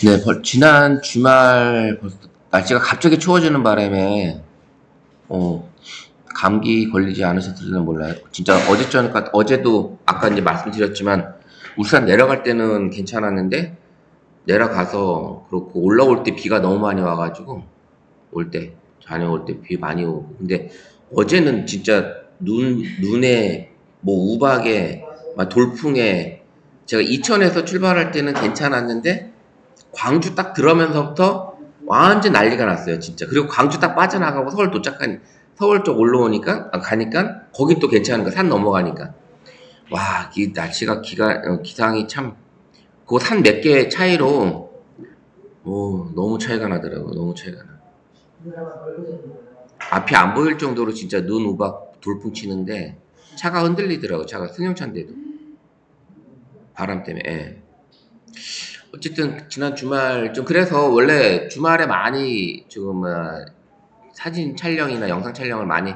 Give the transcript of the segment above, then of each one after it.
네, 지난 주말 날씨가 갑자기 추워지는 바람에 어, 감기 걸리지 않으셨을지는 몰라요. 진짜 어제도 아까 이제 말씀드렸지만 울산 내려갈 때는 괜찮았는데 내려가서 그렇고 올라올 때 비가 너무 많이 와가지고 올 때 다녀올 때 비 많이 오고 근데 어제는 진짜 눈에 뭐 우박에 막 돌풍에 제가 이천에서 출발할 때는 괜찮았는데 광주 딱 들어오면서부터 완전 난리가 났어요, 진짜. 그리고 광주 딱 빠져나가고 서울 쪽 올라오니까, 가니까, 거긴 또 괜찮은 거야, 산 넘어가니까. 와, 이 날씨가 기상이 참, 그 산 몇 개 차이로, 너무 차이가 나더라고요, 너무 차이가 나. 앞이 안 보일 정도로 진짜 눈 우박 돌풍 치는데, 차가 흔들리더라고요, 차가 승용차인데도. 바람 때문에, 예. 어쨌든 지난 주말 좀 그래서 원래 주말에 많이 지금 사진 촬영이나 영상 촬영을 많이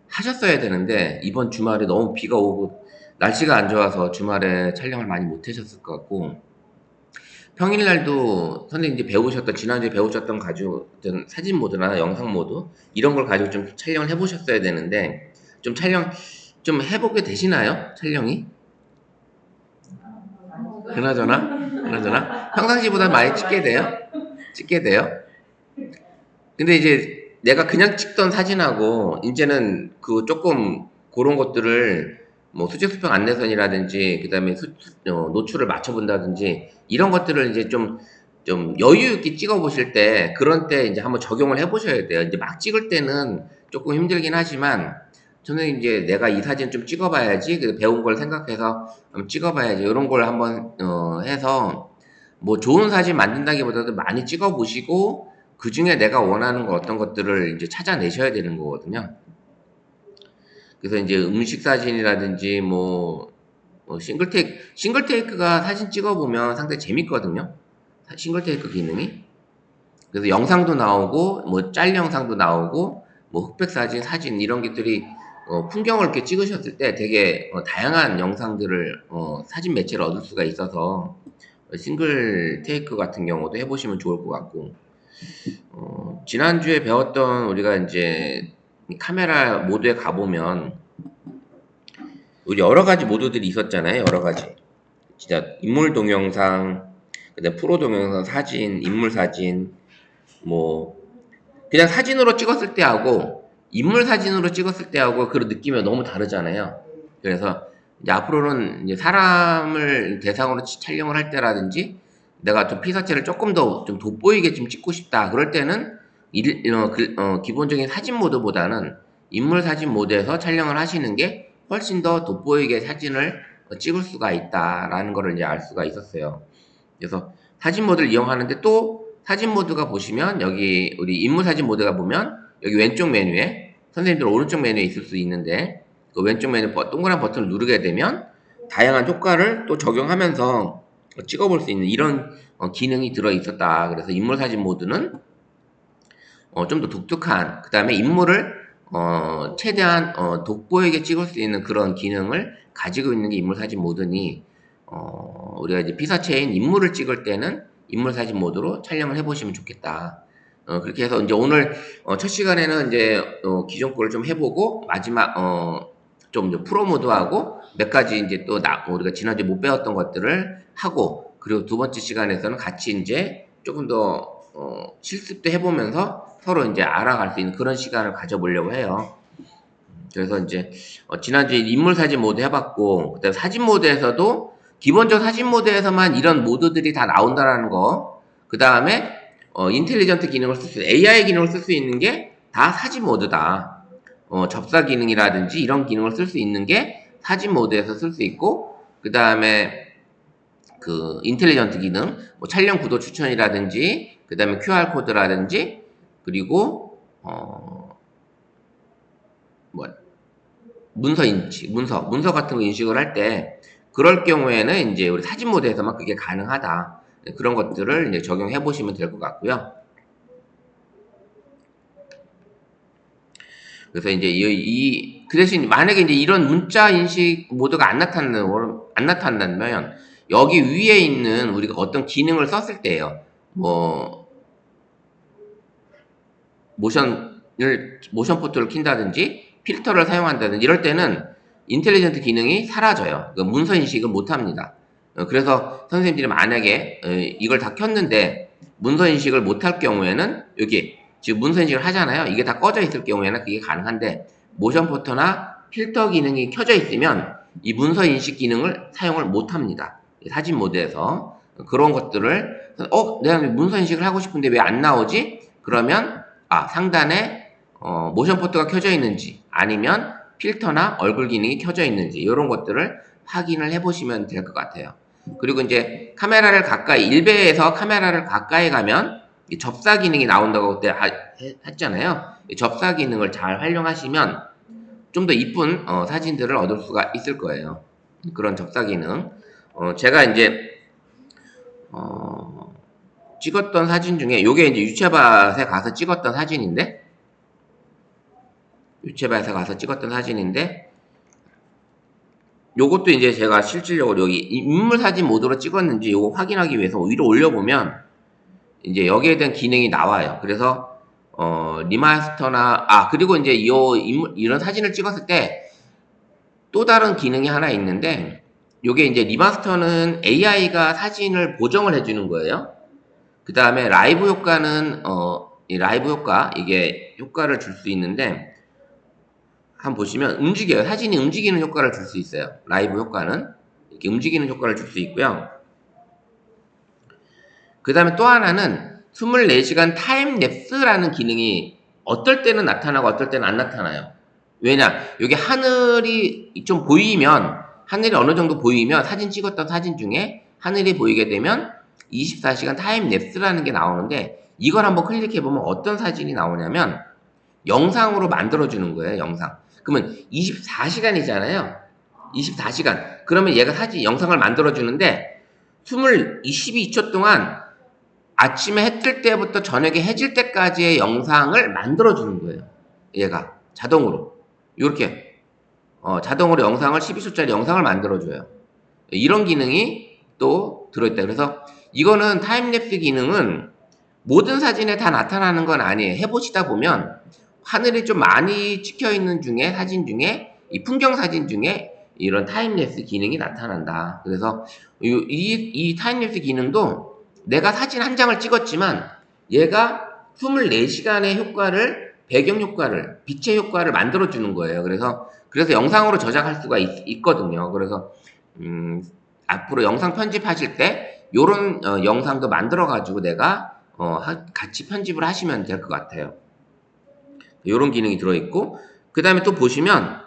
하셨어야 되는데 이번 주말에 너무 비가 오고 날씨가 안 좋아서 주말에 촬영을 많이 못 하셨을 것 같고 평일날도 선생님 이제 배우셨던 지난주에 배우셨던 가지고 사진 모드나 영상 모드 이런 걸 가지고 좀 촬영을 해보셨어야 되는데 좀 촬영 좀 해보게 되시나요? 촬영이? 그나저나 평상시보다 많이 찍게 돼요? 찍게 돼요? 근데 이제 내가 그냥 찍던 사진하고 이제는 그 조금 그런 것들을 뭐 수직수평 안내선이라든지 그다음에 노출을 맞춰본다든지 이런 것들을 이제 좀 여유 있게 찍어 보실 때 그런 때 이제 한번 적용을 해 보셔야 돼요. 이제 막 찍을 때는 조금 힘들긴 하지만 저는 이제 내가 이 사진 좀 찍어봐야지 배운 걸 생각해서 한번 찍어봐야지 이런 걸 한번 해서 뭐 좋은 사진 만든다기보다도 많이 찍어 보시고 그 중에 내가 원하는 거 어떤 것들을 이제 찾아내셔야 되는 거거든요. 그래서 이제 음식 사진이라든지 싱글 테이크가 사진 찍어보면 상당히 재밌거든요. 싱글 테이크 기능이. 그래서 영상도 나오고, 뭐 짤 영상도 나오고, 뭐 흑백 사진 이런 것들이 풍경을 이렇게 찍으셨을 때 되게 다양한 영상들을 사진 매체를 얻을 수가 있어서 싱글 테이크 같은 경우도 해보시면 좋을 것 같고 지난주에 배웠던 우리가 이제 카메라 모드에 가보면 우리 여러 가지 모드들이 있었잖아요. 여러 가지. 진짜 인물 동영상, 그다음 프로 동영상, 사진, 인물 사진, 뭐 그냥 사진으로 찍었을 때하고 인물 사진으로 찍었을 때하고 그 느낌이 너무 다르잖아요. 그래서 이제 앞으로는 이제 사람을 대상으로 촬영을 할 때라든지 내가 좀 피사체를 조금 더 좀 돋보이게 좀 찍고 싶다. 그럴 때는 기본적인 사진 모드보다는 인물 사진 모드에서 촬영을 하시는 게 훨씬 더 돋보이게 사진을 찍을 수가 있다라는 거를 이제 알 수가 있었어요. 그래서 사진 모드를 이용하는데 또 사진 모드가 보시면 여기 우리 인물 사진 모드가 보면 여기 왼쪽 메뉴에 선생님들 오른쪽 메뉴에 있을 수 있는데 그 왼쪽 메뉴 동그란 버튼을 누르게 되면 다양한 효과를 또 적용하면서 찍어볼 수 있는 이런 기능이 들어 있었다. 그래서 인물 사진 모드는 좀 더 독특한 그 다음에 인물을 최대한 돋보이게 찍을 수 있는 그런 기능을 가지고 있는 게 인물 사진 모드니 우리가 이제 피사체인 인물을 찍을 때는 인물 사진 모드로 촬영을 해보시면 좋겠다. 그렇게 해서 이제 오늘 첫 시간에는 이제 기존 거를 좀 해보고 마지막 좀 이제 프로 모드하고 몇 가지 이제 또 우리가 지난주에 못 배웠던 것들을 하고 그리고 두 번째 시간에서는 같이 이제 조금 더 실습도 해보면서 서로 이제 알아갈 수 있는 그런 시간을 가져보려고 해요. 그래서 이제 지난주에 인물 사진 모드 해봤고 그다음 사진 모드에서도 기본적 사진 모드에서만 이런 모드들이 다 나온다라는 거. 그 다음에 인텔리전트 기능을 AI 기능을 쓸 수 있는 게 다 사진 모드다. 접사 기능이라든지 이런 기능을 쓸 수 있는 게 사진 모드에서 쓸 수 있고 그 다음에 그 인텔리전트 기능, 뭐 촬영 구도 추천이라든지 그 다음에 QR 코드라든지 그리고 뭐 문서 같은 거 인식을 할 때 그럴 경우에는 이제 우리 사진 모드에서만 그게 가능하다. 네, 그런 것들을 이제 적용해 보시면 될 것 같고요. 그래서 이제 그 대신 만약에 이제 이런 문자 인식 모드가 안 나타난다면 여기 위에 있는 우리가 어떤 기능을 썼을 때예요. 뭐 모션 포트를 킨다든지 필터를 사용한다든지 이럴 때는 인텔리전트 기능이 사라져요. 그 문서 인식을 못 합니다. 그래서 선생님들이 만약에 이걸 다 켰는데 문서 인식을 못 할 경우에는 여기 지금 문서 인식을 하잖아요. 이게 다 꺼져 있을 경우에는 그게 가능한데 모션 포터나 필터 기능이 켜져 있으면 이 문서 인식 기능을 사용을 못 합니다. 사진 모드에서 그런 것들을 내가 문서 인식을 하고 싶은데 왜 안 나오지? 그러면 상단에 모션 포트가 켜져 있는지 아니면 필터나 얼굴 기능이 켜져 있는지 이런 것들을 확인을 해보시면 될 것 같아요. 그리고 이제 카메라를 가까이 1배에서 카메라를 가까이 가면 접사 기능이 나온다고 그때 했잖아요. 접사 기능을 잘 활용하시면 좀 더 이쁜 사진들을 얻을 수가 있을 거예요. 그런 접사 기능. 제가 이제 찍었던 사진 중에 요게 이제 유채밭에 가서 찍었던 사진인데 요것도 이제 제가 실질적으로 여기 인물 사진 모드로 찍었는지 요거 확인하기 위해서 위로 올려보면 이제 여기에 대한 기능이 나와요. 그래서 리마스터나 그리고 이제 이런 사진을 찍었을 때 또 다른 기능이 하나 있는데 요게 이제 리마스터는 AI가 사진을 보정을 해주는 거예요. 그 다음에 라이브 효과는 이 라이브 효과 이게 효과를 줄 수 있는데 한번 보시면 움직여요. 사진이 움직이는 효과를 줄 수 있어요. 라이브 효과는 이렇게 움직이는 효과를 줄 수 있고요. 그 다음에 또 하나는 24시간 타임랩스라는 기능이 어떨 때는 나타나고 어떨 때는 안 나타나요. 왜냐? 여기 하늘이 좀 보이면 하늘이 어느 정도 보이면 사진 찍었던 사진 중에 하늘이 보이게 되면 24시간 타임랩스라는 게 나오는데 이걸 한번 클릭해보면 어떤 사진이 나오냐면 영상으로 만들어주는 거예요. 영상. 그러면 24시간이잖아요. 24시간. 그러면 얘가 영상을 만들어주는데 22초 동안 아침에 해 뜰 때부터 저녁에 해질 때까지의 영상을 만들어주는 거예요. 얘가 자동으로 이렇게 자동으로 영상을 12초짜리 영상을 만들어줘요. 이런 기능이 또 들어있다. 그래서 이거는 타임랩스 기능은 모든 사진에 다 나타나는 건 아니에요. 해보시다 보면 하늘이 좀 많이 찍혀있는 중에 사진 중에 이 풍경 사진 중에 이런 타임랩스 기능이 나타난다. 그래서 이 타임랩스 기능도 내가 사진 한 장을 찍었지만 얘가 24시간의 효과를 배경 효과를 빛의 효과를 만들어 주는 거예요. 그래서 영상으로 저장할 수가 있거든요. 그래서 앞으로 영상 편집하실 때 요런 영상도 만들어 가지고 내가 같이 편집을 하시면 될 것 같아요. 요런 기능이 들어 있고 그 다음에 또 보시면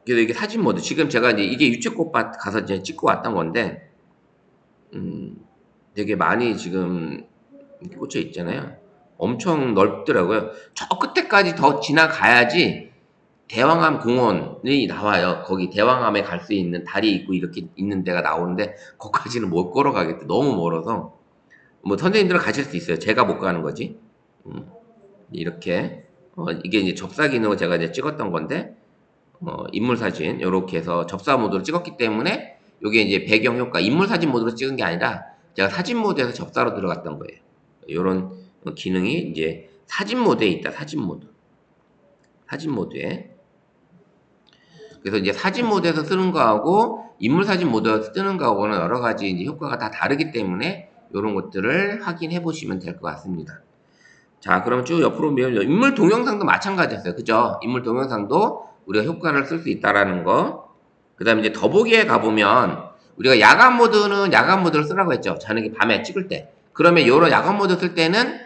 이게 사진 모드. 지금 제가 이제 이게 유채꽃밭 가서 이제 찍고 왔던 건데, 되게 많이 지금 꽂혀 있잖아요. 엄청 넓더라고요. 저 끝에까지 더 지나가야지 대왕암 공원이 나와요. 거기 대왕암에 갈 수 있는 다리 있고 이렇게 있는 데가 나오는데, 거기까지는 못 걸어가겠대. 너무 멀어서. 뭐 선생님들은 가실 수 있어요. 제가 못 가는 거지. 이렇게. 이게 이제 접사 기능을 제가 이제 찍었던 건데, 인물 사진 이렇게 해서 접사 모드로 찍었기 때문에 이게 이제 배경 효과 인물 사진 모드로 찍은 게 아니라 제가 사진 모드에서 접사로 들어갔던 거예요. 이런 기능이 이제 사진 모드에 있다. 사진 모드에. 그래서 이제 사진 모드에서 쓰는 거하고 인물 사진 모드에서 쓰는 거하고는 여러 가지 이제 효과가 다 다르기 때문에 이런 것들을 확인해 보시면 될 것 같습니다. 자, 그럼 쭉 옆으로 보면 인물 동영상도 마찬가지였어요. 그죠? 인물 동영상도 우리가 효과를 쓸 수 있다라는 거. 그 다음에 이제 더보기에 가보면 우리가 야간 모드는 야간 모드를 쓰라고 했죠. 저녁에 밤에 찍을 때. 그러면 이런 야간 모드 쓸 때는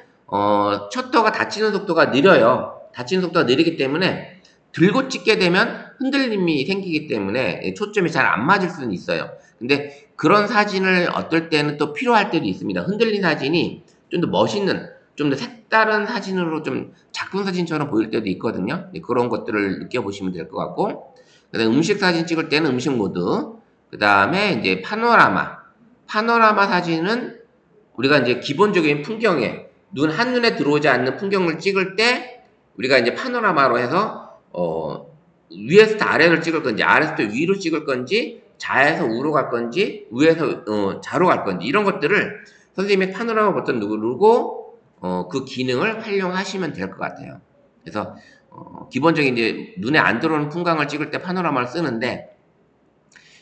셔터가 닫히는 속도가 느려요. 닫히는 속도가 느리기 때문에 들고 찍게 되면 흔들림이 생기기 때문에 초점이 잘 안 맞을 수는 있어요. 근데 그런 사진을 어떨 때는 또 필요할 때도 있습니다. 흔들린 사진이 좀 더 멋있는 좀 더 색다른 사진으로 좀 작품 사진처럼 보일 때도 있거든요. 그런 것들을 느껴보시면 될 것 같고, 그다음에 음식 사진 찍을 때는 음식 모드, 그 다음에 이제 파노라마 사진은 우리가 이제 기본적인 풍경에 한눈에 들어오지 않는 풍경을 찍을 때 우리가 이제 파노라마로 해서 위에서부터 아래를 찍을 건지 아래서부터 위로 찍을 건지 좌에서 우로 갈 건지 우에서 좌로 갈 건지 이런 것들을 선생님의 파노라마 버튼 누르고 그 기능을 활용하시면 될 것 같아요. 그래서 기본적인 이제 눈에 안 들어오는 풍광을 찍을 때 파노라마를 쓰는데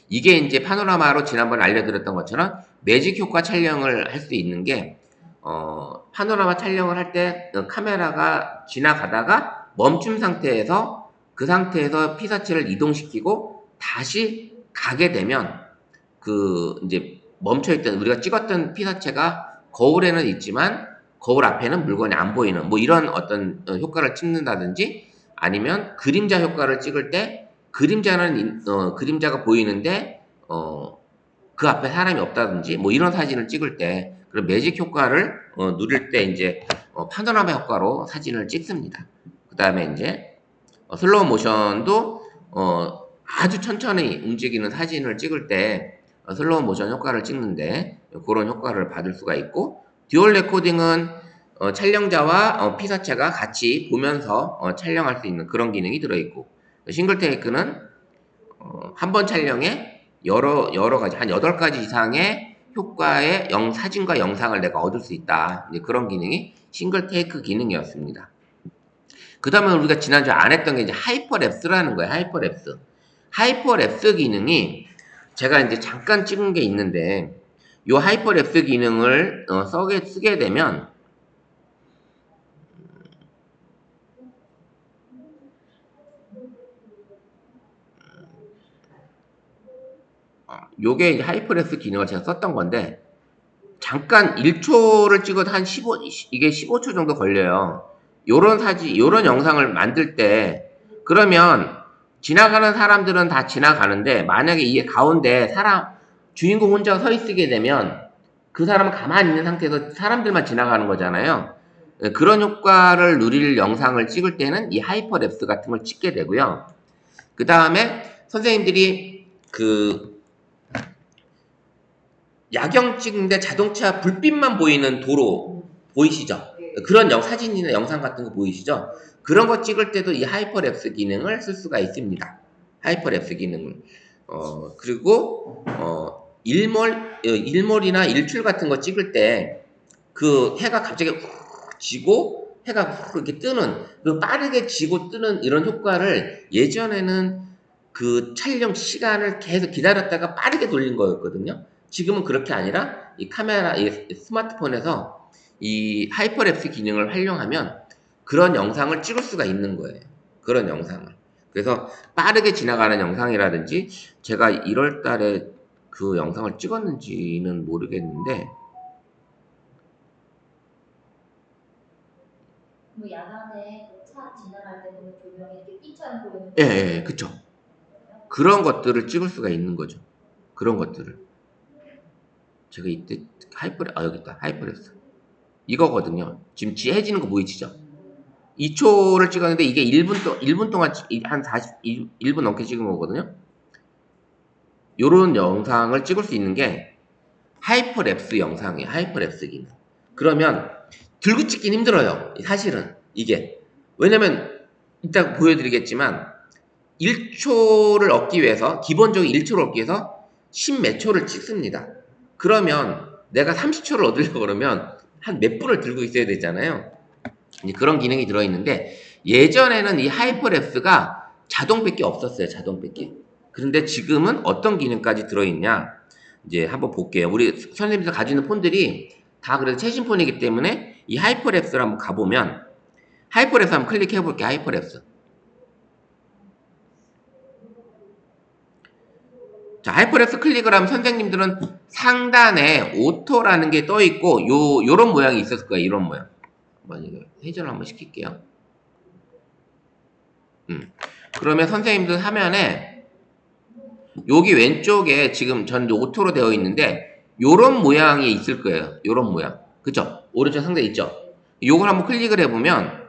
이게 이제 파노라마로 지난번에 알려드렸던 것처럼 매직 효과 촬영을 할 수 있는 게 파노라마 촬영을 할 때 카메라가 지나가다가 멈춤 상태에서 그 상태에서 피사체를 이동시키고 다시 가게 되면 그 이제 멈춰있던 우리가 찍었던 피사체가 거울에는 있지만 거울 앞에는 물건이 안 보이는 뭐 이런 어떤 효과를 찍는다든지 아니면 그림자 효과를 찍을 때 그림자는 그림자가 보이는데 그 앞에 사람이 없다든지 뭐 이런 사진을 찍을 때 그런 매직 효과를 누릴 때 이제 파노라마 효과로 사진을 찍습니다. 그 다음에 이제 슬로우 모션도 아주 천천히 움직이는 사진을 찍을 때 슬로우 모션 효과를 찍는데 그런 효과를 받을 수가 있고 듀얼 레코딩은 촬영자와 피사체가 같이 보면서 촬영할 수 있는 그런 기능이 들어있고 싱글 테이크는 한 번 촬영에 여러 가지 한 8가지 이상의 효과의 사진과 영상을 내가 얻을 수 있다. 이제 그런 기능이 싱글 테이크 기능이었습니다. 그 다음에 우리가 지난주에 안 했던 게 이제 하이퍼랩스라는 거예요. 하이퍼랩스. 하이퍼랩스 기능이 제가 이제 잠깐 찍은 게 있는데 이 하이퍼랩스 기능을 쓰게 되면 요게 이제 하이퍼랩스 기능을 제가 썼던 건데 잠깐 1초를 찍어도 한 15초 정도 걸려요. 요런 영상을 만들 때 그러면 지나가는 사람들은 다 지나가는데 만약에 이게 가운데 주인공 혼자 서 있게 되면 그 사람은 가만히 있는 상태에서 사람들만 지나가는 거잖아요. 그런 효과를 누릴 영상을 찍을 때는 이 하이퍼랩스 같은 걸 찍게 되고요. 그 다음에 선생님들이 야경 찍는데 자동차 불빛만 보이는 도로 보이시죠? 그런 사진이나 영상 같은 거 보이시죠? 그런 거 찍을 때도 이 하이퍼랩스 기능을 쓸 수가 있습니다. 하이퍼랩스 기능을. 그리고 일몰이나 일출 같은 거 찍을 때 그 해가 갑자기 훅 지고 해가 훅 이렇게 뜨는 그 빠르게 지고 뜨는 이런 효과를 예전에는 그 촬영 시간을 계속 기다렸다가 빠르게 돌린 거였거든요. 지금은 그렇게 아니라 이 스마트폰에서 이 하이퍼랩스 기능을 활용하면 그런 영상을 찍을 수가 있는 거예요. 그런 영상을. 그래서 빠르게 지나가는 영상이라든지 제가 1월 달에 그 영상을 찍었는지는 모르겠는데 뭐 야간에 차 지나갈 때 보면 조명이 이렇게 삐처럼 보이는 예, 그쵸. 그런 것들을 찍을 수가 있는 거죠. 그런 것들을. 제가 이때 여기 있다. 하이퍼랩스. 이거거든요. 지금 지해지는 거 보이시죠? 2초를 찍었는데 이게 1분 동안 한 1분 넘게 찍은 거거든요. 요런 영상을 찍을 수 있는 게 하이퍼랩스 영상이에요. 하이퍼랩스 기능. 그러면 들고 찍긴 힘들어요. 사실은 이게. 왜냐면 이따 보여드리겠지만 1초를 얻기 위해서 기본적인 1초를 얻기 위해서 10몇 초를 찍습니다. 그러면 내가 30초를 얻으려고 그러면 한 몇 분을 들고 있어야 되잖아요. 이제 그런 기능이 들어있는데 예전에는 이 하이퍼랩스가 자동밖에 없었어요. 자동밖에. 그런데 지금은 어떤 기능까지 들어있냐 이제 한번 볼게요. 우리 선생님들 가지고 있는 폰들이 다 그래도 최신 폰이기 때문에 이 하이퍼랩스를 한번 가보면 하이퍼랩스 한번 클릭해 볼게요. 하이퍼랩스. 자, 하이퍼랩스 클릭을 하면 선생님들은 상단에 오토라는 게 떠 있고 요런 모양이 있었을 거예요. 이런 모양. 한번 이거 회전을 한번 시킬게요. 그러면 선생님들 화면에 여기 왼쪽에 지금 전 오토로 되어 있는데 요런 모양이 있을 거예요. 요런 모양. 그쵸? 오른쪽 상단에 있죠? 요걸 한번 클릭을 해보면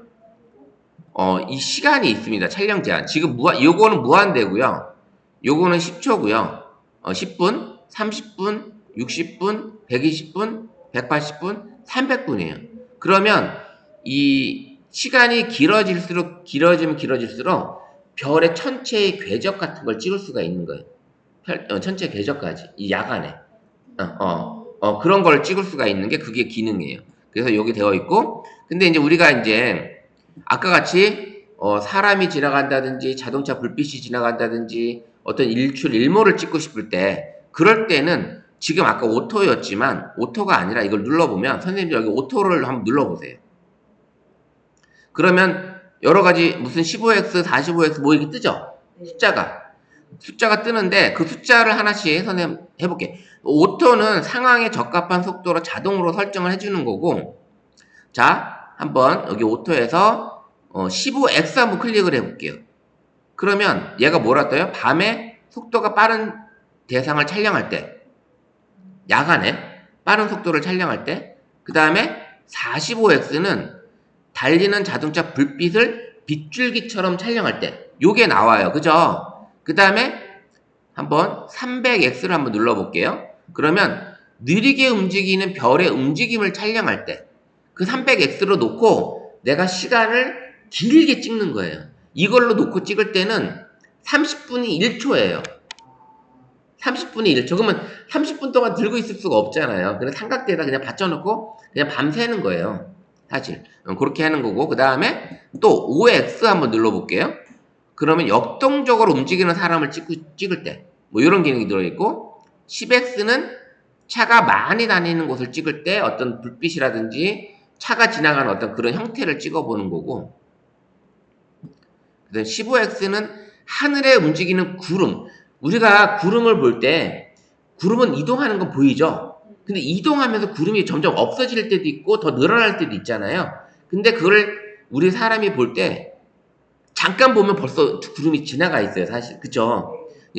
이 시간이 있습니다. 촬영 제한. 지금 요거는 무한대고요. 요거는 10초고요. 10분, 30분, 60분, 120분, 180분, 300분이에요. 그러면 이 시간이 길어질수록 별의 천체의 궤적 같은 걸 찍을 수가 있는 거예요. 전체 궤적까지 이 야간에 그런 걸 찍을 수가 있는 게 그게 기능이에요. 그래서 여기 되어 있고, 근데 이제 우리가 이제 아까 같이 사람이 지나간다든지 자동차 불빛이 지나간다든지 어떤 일몰을 찍고 싶을 때, 그럴 때는 지금 아까 오토였지만 오토가 아니라 이걸 눌러보면, 선생님들 여기 오토를 한번 눌러보세요. 그러면 여러 가지 무슨 15x, 45x 뭐 이렇게 뜨죠? 숫자가 뜨는데 그 숫자를 하나씩 선생님 해볼게. 오토는 상황에 적합한 속도로 자동으로 설정을 해주는 거고, 자, 한번 여기 오토에서 15x 한번 클릭을 해볼게요. 그러면 얘가 뭐라 떠요? 밤에 속도가 빠른 대상을 촬영할 때, 야간에 빠른 속도를 촬영할 때, 그 다음에 45x는 달리는 자동차 불빛을 빗줄기처럼 촬영할 때, 요게 나와요. 그죠? 그 다음에 한번 300x를 한번 눌러볼게요. 그러면 느리게 움직이는 별의 움직임을 촬영할 때, 그 300x로 놓고 내가 시간을 길게 찍는 거예요. 이걸로 놓고 찍을 때는 30분이 1초예요. 30분이 1초. 그러면 30분 동안 들고 있을 수가 없잖아요. 그래서 삼각대에다 그냥 받쳐놓고 그냥 밤새는 거예요. 사실. 그렇게 하는 거고, 그 다음에 또 5x 한번 눌러볼게요. 그러면 역동적으로 움직이는 사람을 찍을 때, 뭐 이런 기능이 들어있고, 10x는 차가 많이 다니는 곳을 찍을 때 어떤 불빛이라든지 차가 지나가는 어떤 그런 형태를 찍어보는 거고, 15x는 하늘에 움직이는 구름. 우리가 구름을 볼 때 구름은 이동하는 건 보이죠? 근데 이동하면서 구름이 점점 없어질 때도 있고 더 늘어날 때도 있잖아요. 근데 그걸 우리 사람이 볼 때 잠깐 보면 벌써 구름이 지나가 있어요, 사실. 그쵸?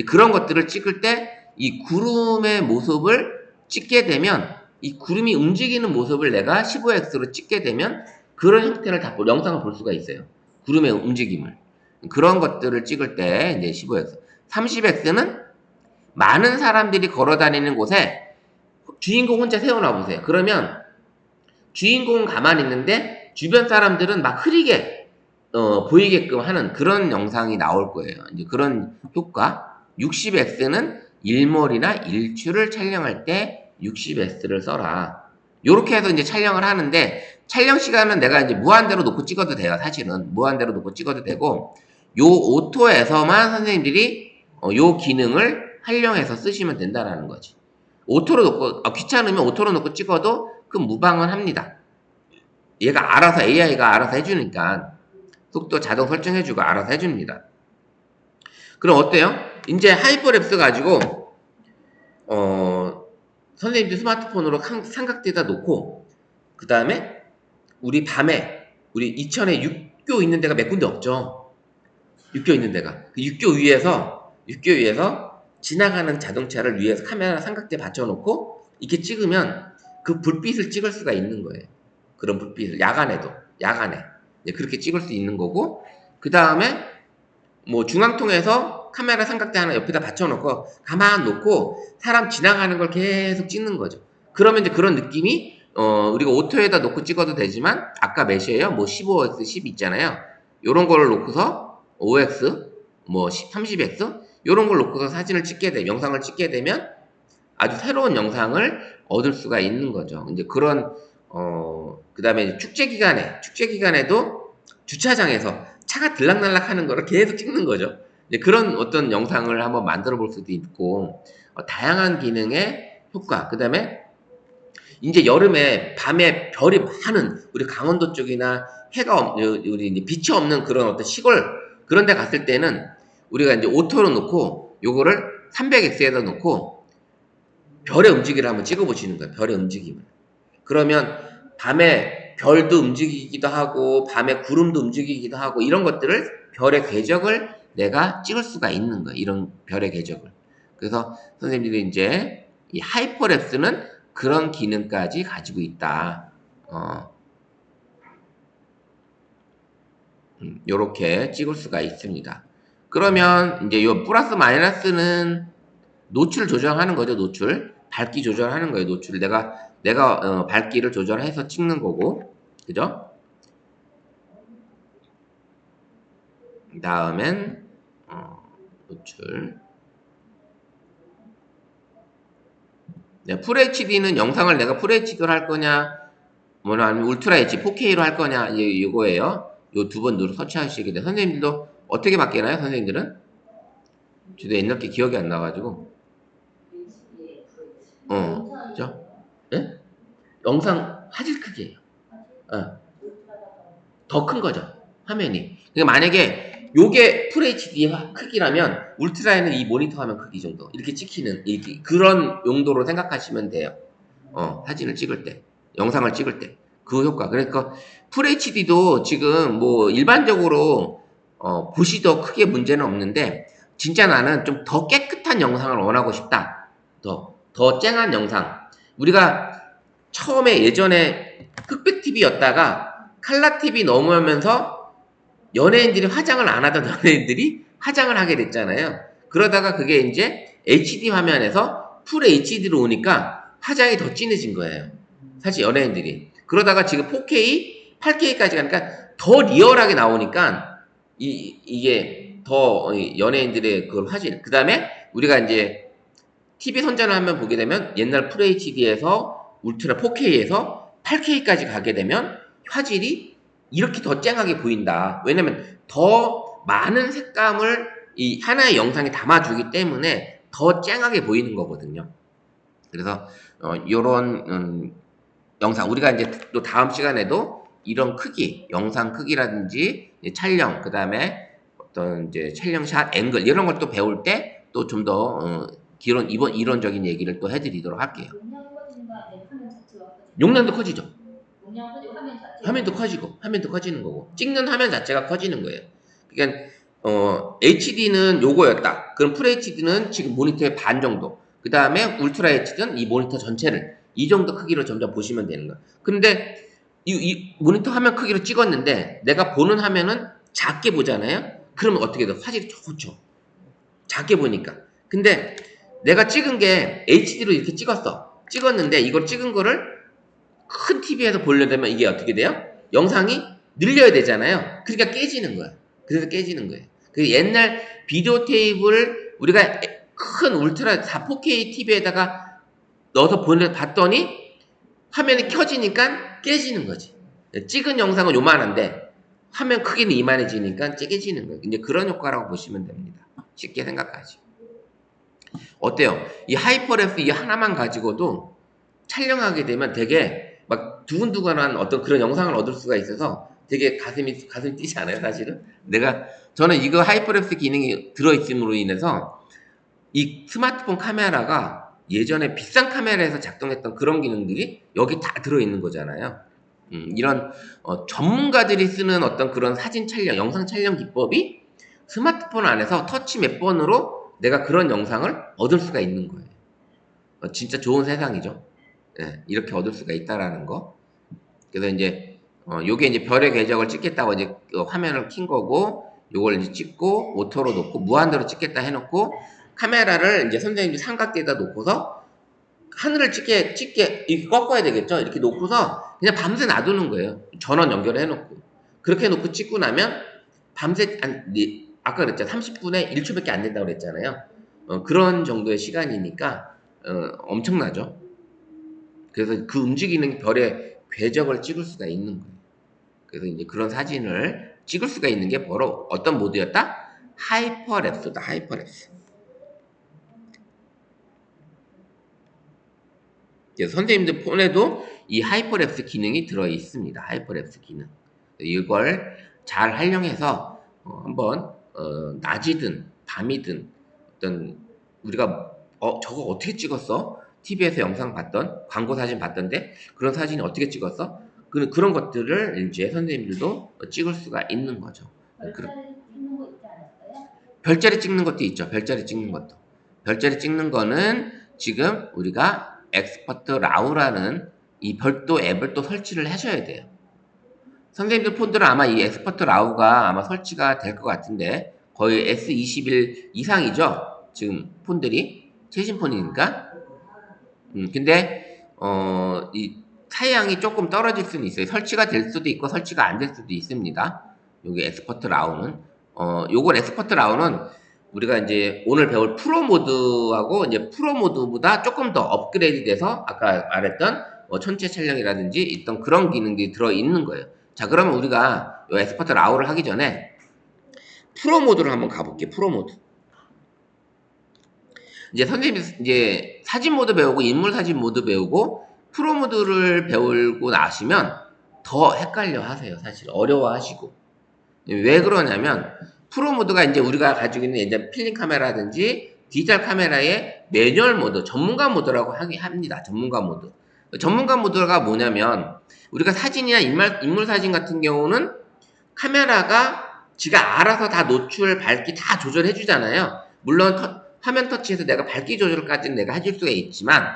그런 것들을 찍을 때 이 구름의 모습을 찍게 되면, 이 구름이 움직이는 모습을 내가 15x로 찍게 되면 그런 형태를 영상을 볼 수가 있어요. 구름의 움직임을. 그런 것들을 찍을 때 이제 15x. 30x는 많은 사람들이 걸어 다니는 곳에 주인공 혼자 세워놔 보세요. 그러면 주인공은 가만히 있는데 주변 사람들은 막 흐리게 보이게끔 하는 그런 영상이 나올 거예요. 이제 그런 효과. 60x는 일몰이나 일출을 촬영할 때 60x를 써라. 요렇게 해서 이제 촬영을 하는데, 촬영 시간은 내가 이제 무한대로 놓고 찍어도 돼요. 사실은 무한대로 놓고 찍어도 되고, 요 오토에서만 선생님들이 요 기능을 활용해서 쓰시면 된다라는 거지. 오토로 놓고 귀찮으면 오토로 놓고 찍어도 그 무방은 합니다. 얘가 알아서, AI가 알아서 해주니까 속도 자동 설정해주고 알아서 해줍니다. 그럼 어때요? 이제 하이퍼랩스 가지고 선생님들 스마트폰으로 삼각대에다 놓고, 그 다음에 우리 밤에 우리 이천에 육교 있는 데가 몇 군데 없죠? 육교 있는 데가. 그 육교 위에서 지나가는 자동차를 위에서 카메라 삼각대 받쳐놓고 이렇게 찍으면 그 불빛을 찍을 수가 있는 거예요. 그런 불빛을 야간에 그렇게 찍을 수 있는 거고, 그 다음에 뭐 중앙통에서 카메라 삼각대 하나 옆에다 받쳐놓고 가만 놓고 사람 지나가는 걸 계속 찍는 거죠. 그러면 이제 그런 느낌이 우리가 오토에다 놓고 찍어도 되지만, 아까 몇이에요? 뭐 15x, 10 있잖아요. 요런 걸 놓고서 5x, 뭐 30x 요런 걸 놓고서 사진을 찍게 되면, 영상을 찍게 되면 아주 새로운 영상을 얻을 수가 있는 거죠. 이제 그런 그 다음에 축제 기간에도 주차장에서 차가 들락날락 하는 거를 계속 찍는 거죠. 이제 그런 어떤 영상을 한번 만들어 볼 수도 있고, 다양한 기능의 효과. 그 다음에 이제 여름에 밤에 별이 많은 우리 강원도 쪽이나 우리 이제 빛이 없는 그런 어떤 시골 그런 데 갔을 때는 우리가 이제 오토로 놓고 요거를 300x에다 놓고 별의 움직임을 한번 찍어 보시는 거예요. 별의 움직임을. 그러면 밤에 별도 움직이기도 하고 밤에 구름도 움직이기도 하고, 이런 것들을 별의 궤적을 내가 찍을 수가 있는 거예요. 이런 별의 궤적을. 그래서 선생님들이 이제 이 하이퍼랩스는 그런 기능까지 가지고 있다. 요렇게 찍을 수가 있습니다. 그러면 이제 요 플러스 마이너스는 노출 조정하는 거죠. 밝기 조절하는 거예요. 노출을 내가 밝기를 조절해서 찍는 거고, 그죠? 다음엔 노출 네, 풀 HD는 영상을 내가 풀 HD로 할 거냐, 뭐냐, 아니면 울트라 HD 4K로 할 거냐, 이거예요. 요 두 번 누르 서치하시게 돼. 선생님들도 어떻게 바뀌나요, 선생님들은? 저도 옛날 게 기억이 안 나가지고. 그죠? 예? 영상 화질 크기예요. 더 큰 거죠, 화면이. 그러니까 만약에 요게 풀 HD 크기라면 울트라에는 이 모니터 화면 크기 정도 이렇게 찍히는 이렇게 그런 용도로 생각하시면 돼요. 사진을 찍을 때, 영상을 찍을 때 그 효과. 그러니까 풀 HD도 지금 뭐 일반적으로 봇이 크게 문제는 없는데 진짜 나는 좀 더 깨끗한 영상을 원하고 싶다. 더 쨍한 영상. 우리가 처음에 예전에 흑백 TV였다가 칼라 TV 넘어오면서 연예인들이 화장을 안 하던 연예인들이 화장을 하게 됐잖아요. 그러다가 그게 이제 HD 화면에서 풀 HD로 오니까 화장이 더 진해진 거예요. 사실 연예인들이. 그러다가 지금 4K, 8K까지 가니까 더 리얼하게 나오니까 이게 더 연예인들의 그 화질. 그 다음에 우리가 이제 TV 선전을 한번 보게 되면 옛날 풀 HD에서 울트라 4K에서 8K까지 가게 되면 화질이 이렇게 더 쨍하게 보인다. 왜냐면 더 많은 색감을 이 하나의 영상에 담아주기 때문에 더 쨍하게 보이는 거거든요. 그래서 요런 영상 우리가 이제 또 다음 시간에도 이런 크기, 영상 크기라든지 촬영, 그 다음에 어떤 이제 촬영샷 앵글 이런 걸 또 배울 때 또 좀 더 이론적인 얘기를 또 해드리도록 할게요. 용량도 커지죠. 화면도 커지는 거고 찍는 화면 자체가 커지는 거예요. 그러니까 HD는 요거였다. 그럼 풀 HD는 지금 모니터의 반 정도. 그 다음에 울트라 HD는 이 모니터 전체를 이 정도 크기로 점점 보시면 되는 거예요. 근데 이 모니터 화면 크기로 찍었는데 내가 보는 화면은 작게 보잖아요. 그러면 어떻게 돼? 화질이 좋죠. 작게 보니까. 근데 내가 찍은 게 HD로 이렇게 찍었는데 이걸 찍은 거를 큰 TV에서 보려면 이게 어떻게 돼요? 영상이 늘려야 되잖아요. 그러니까 깨지는 거야. 그래서 깨지는 거예요. 그 옛날 비디오 테이프를 우리가 큰 울트라 4K TV에다가 넣어서 봤더니 화면이 켜지니까 깨지는 거지. 찍은 영상은 요만한데 화면 크기는 이만해지니까 깨지는 거예요. 이제 그런 효과라고 보시면 됩니다. 쉽게 생각하시고. 어때요? 이 하이퍼랩스 이 하나만 가지고도 촬영하게 되면 되게 막 두근두근한 어떤 그런 영상을 얻을 수가 있어서 되게 가슴이 뛰지 않아요, 사실은? 저는 이거 하이퍼랩스 기능이 들어있음으로 인해서 이 스마트폰 카메라가 예전에 비싼 카메라에서 작동했던 그런 기능들이 여기 다 들어있는 거잖아요. 이런 전문가들이 쓰는 어떤 그런 사진 촬영, 영상 촬영 기법이 스마트폰 안에서 터치 몇 번으로 내가 그런 영상을 얻을 수가 있는 거예요. 진짜 좋은 세상이죠. 예, 이렇게 얻을 수가 있다라는 거. 그래서 이제 요게 이제 별의 궤적을 찍겠다고 이제 화면을 킨 거고, 요걸 이제 찍고 오토로 놓고 무한대로 찍겠다 해놓고 카메라를 이제 선생님이 삼각대에다 놓고서 하늘을 찍게 이렇게 꺾어야 되겠죠. 이렇게 놓고서 그냥 밤새 놔두는 거예요. 전원 연결해 놓고 그렇게 해놓고 찍고 나면 밤새 아까 그랬잖아요. 30분에 1초밖에 안 된다고 그랬잖아요. 그런 정도의 시간이니까 엄청나죠. 그래서 그 움직이는 별의 궤적을 찍을 수가 있는 거예요. 그래서 이제 그런 사진을 찍을 수가 있는 게 바로 어떤 모드였다? 하이퍼랩스다. 하이퍼랩스. 그래서 선생님들 폰에도 이 하이퍼랩스 기능이 들어 있습니다. 하이퍼랩스 기능. 이걸 잘 활용해서 한번 낮이든 밤이든 어떤 우리가 저거 어떻게 찍었어? TV에서 영상 봤던 광고 사진 봤던데 그런 사진이 어떻게 찍었어? 그런 것들을 이제 선생님들도 찍을 수가 있는 거죠. 별자리 찍는 것도 있죠. 별자리 찍는 것도. 별자리 찍는 거는 지금 우리가 엑스퍼트 라우라는 이 별도 앱을 또 설치를 하셔야 돼요. 선생님들 폰들은 아마 이 엑스퍼트 라우가 아마 설치가 될 것 같은데 거의 S21 이상이죠. 지금 폰들이 최신 폰이니까. 근데 이 사양이 조금 떨어질 수는 있어요. 설치가 될 수도 있고 설치가 안 될 수도 있습니다. 여기 엑스퍼트 라우는 요걸 엑스퍼트 라우는 우리가 이제 오늘 배울 프로 모드하고 이제 프로 모드보다 조금 더 업그레이드 돼서 아까 말했던 뭐 천체 촬영이라든지 있던 그런 기능들이 들어 있는 거예요. 자, 그러면 우리가 이 엑스퍼트 라우를 하기 전에 프로 모드를 한번 가볼게요. 프로 모드. 이제 선생님이 이제 사진 모드 배우고 인물 사진 모드 배우고 프로 모드를 배우고 나시면 더 헷갈려 하세요. 사실 어려워 하시고. 왜 그러냐면 프로 모드가 이제 우리가 가지고 있는 이제 필름 카메라든지 디지털 카메라의 매뉴얼 모드, 전문가 모드라고 합니다. 전문가 모드. 전문가 모드가 뭐냐면 우리가 사진이나 인물 사진 같은 경우는 카메라가 지가 알아서 다 노출, 밝기 다 조절해 주잖아요. 물론 화면 터치해서 내가 밝기 조절까지는 내가 해줄 수가 있지만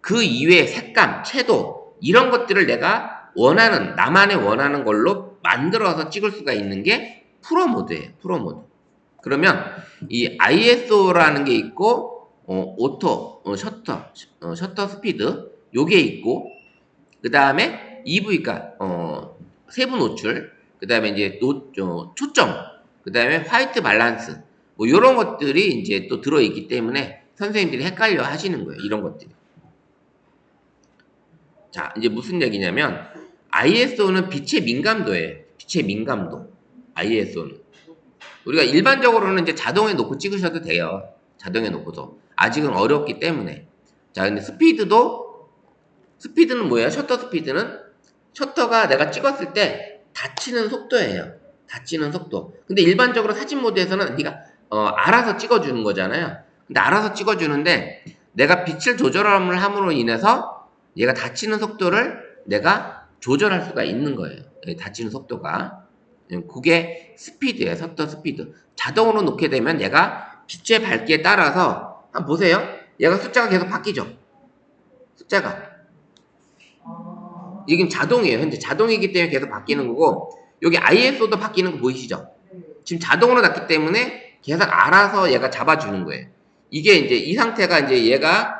그 이외의 색감, 채도 이런 것들을 내가 원하는 나만의 원하는 걸로 만들어서 찍을 수가 있는 게 프로 모드예요. 프로 모드. 그러면 이 ISO라는 게 있고 오토, 셔터 스피드 요게 있고 그 다음에 EV가 세부 노출, 그 다음에 이제 초점, 그 다음에 화이트 밸런스 뭐 이런 것들이 이제 또 들어있기 때문에 선생님들이 헷갈려 하시는 거예요. 이런 것들이. 자, 이제 무슨 얘기냐면 ISO는 빛의 민감도예요. 빛의 민감도. ISO는. 우리가 일반적으로는 이제 자동에 놓고 찍으셔도 돼요. 자동에 놓고서. 아직은 어렵기 때문에. 자, 근데 스피드는 뭐예요? 셔터 스피드는 셔터가 내가 찍었을 때 닫히는 속도예요. 닫히는 속도. 근데 일반적으로 사진 모드에서는 네가 알아서 찍어주는 거잖아요. 근데 알아서 찍어주는데 내가 빛을 조절함을 함으로 인해서 얘가 닫히는 속도를 내가 조절할 수가 있는 거예요. 닫히는 속도가. 그게 스피드예요. 셔터 스피드. 자동으로 놓게 되면 얘가 빛의 밝기에 따라서 한번 보세요. 얘가 숫자가 계속 바뀌죠. 숫자가. 이게 자동이에요. 현재 자동이기 때문에 계속 바뀌는 거고 여기 ISO도 바뀌는 거 보이시죠? 지금 자동으로 났기 때문에 계속 알아서 얘가 잡아주는 거예요. 이게 이제 이 상태가 이제 얘가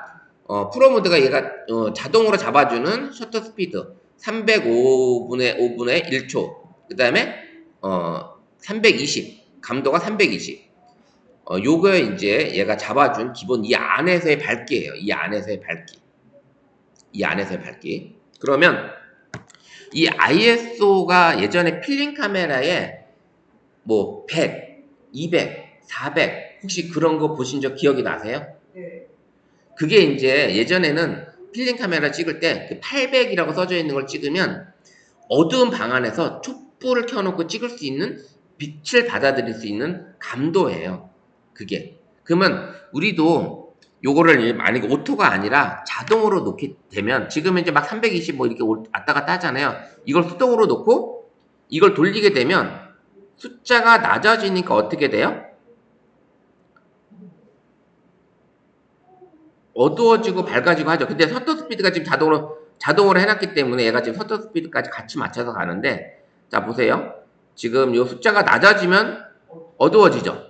프로 모드가 얘가 자동으로 잡아주는 셔터 스피드 305분의 1초 그 다음에 320 감도가 320 요거에 이제 얘가 잡아준 기본 이 안에서의 밝기예요. 이 안에서의 밝기. 이 안에서의 밝기. 그러면 이 ISO가 예전에 필름 카메라에 뭐 100, 200, 400 혹시 그런 거 보신 적 기억이 나세요? 네. 그게 이제 예전에는 필름 카메라 찍을 때 그 800이라고 써져 있는 걸 찍으면 어두운 방 안에서 촛불을 켜놓고 찍을 수 있는 빛을 받아들일 수 있는 감도예요. 그게. 그러면 우리도 요거를 만약에 오토가 아니라 자동으로 놓게 되면 지금 이제 막 320 뭐 이렇게 왔다 갔다 하잖아요. 이걸 수동으로 놓고 이걸 돌리게 되면 숫자가 낮아지니까 어떻게 돼요? 어두워지고 밝아지고 하죠. 근데 셔터 스피드가 지금 자동으로 해놨기 때문에 얘가 지금 셔터 스피드까지 같이 맞춰서 가는데 자 보세요. 지금 요 숫자가 낮아지면 어두워지죠.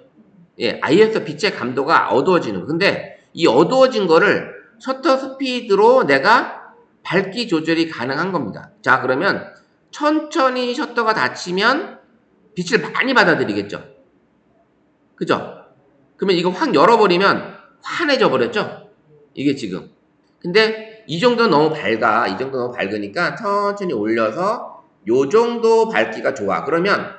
예, ISO 빛의 감도가 어두워지는 거. 근데 이 어두워진 거를 셔터 스피드로 내가 밝기 조절이 가능한 겁니다. 자, 그러면 천천히 셔터가 닫히면 빛을 많이 받아들이겠죠. 그죠? 그러면 이거 확 열어버리면 환해져 버렸죠? 이게 지금. 근데 이 정도는 너무 밝아. 이 정도 너무 밝으니까 천천히 올려서 요 정도 밝기가 좋아. 그러면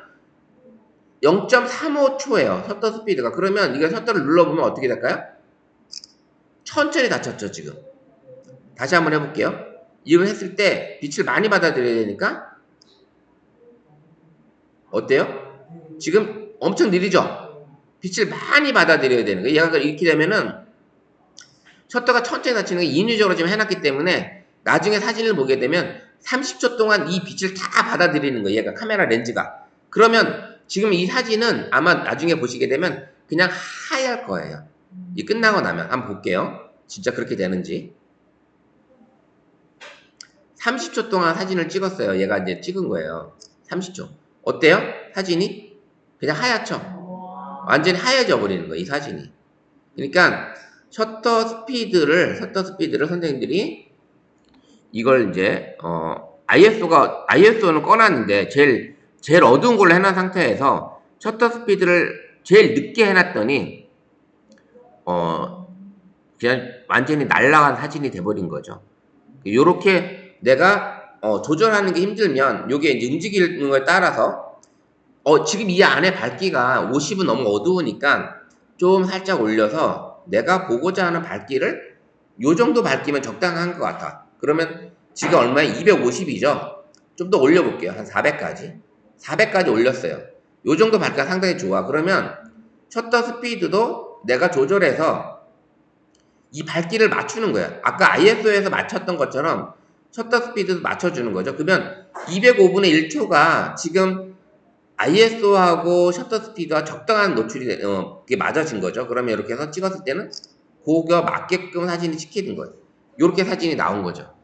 0.35초예요. 셔터 스피드가. 그러면 이거 셔터를 눌러보면 어떻게 될까요? 천천히 닫혔죠, 지금. 다시 한번 해볼게요. 이걸 했을 때 빛을 많이 받아들여야 되니까 어때요? 지금 엄청 느리죠? 빛을 많이 받아들여야 되는 거예요. 얘가 이렇게 되면은 셔터가 천천히 닫히는 게 인위적으로 지금 해놨기 때문에 나중에 사진을 보게 되면 30초 동안 이 빛을 다 받아들이는 거예요. 얘가 카메라 렌즈가. 그러면 지금 이 사진은 아마 나중에 보시게 되면 그냥 하얄 거예요. 이 끝나고 나면 한번 볼게요. 진짜 그렇게 되는지. 30초 동안 사진을 찍었어요. 얘가 이제 찍은 거예요. 30초. 어때요? 사진이? 그냥 하얗죠? 완전히 하얘져 버리는 거예요. 이 사진이. 그러니까 셔터 스피드를 선생님들이 이걸 이제 ISO는 꺼놨는데 제일 어두운 걸로 해놓은 상태에서 셔터 스피드를 제일 늦게 해놨더니 그냥 완전히 날라간 사진이 돼버린 거죠. 요렇게 내가 조절하는 게 힘들면 요게 이제 움직이는 거에 따라서 지금 이 안에 밝기가 50은 너무 어두우니까 좀 살짝 올려서 내가 보고자 하는 밝기를 요 정도 밝기면 적당한 것 같아. 그러면 지금 얼마에 250이죠? 좀 더 올려볼게요. 한 400까지. 400까지 올렸어요. 요 정도 밝기가 상당히 좋아. 그러면 셔터 스피드도 내가 조절해서 이 밝기를 맞추는 거야. 아까 ISO에서 맞췄던 것처럼 셔터 스피드도 맞춰주는 거죠. 그러면 205분의 1초가 지금 ISO하고 셔터 스피드와 적당한 노출이 이게 맞아진 거죠. 그러면 이렇게 해서 찍었을 때는 그거 맞게끔 사진이 찍히는 거예요. 이렇게 사진이 나온 거죠.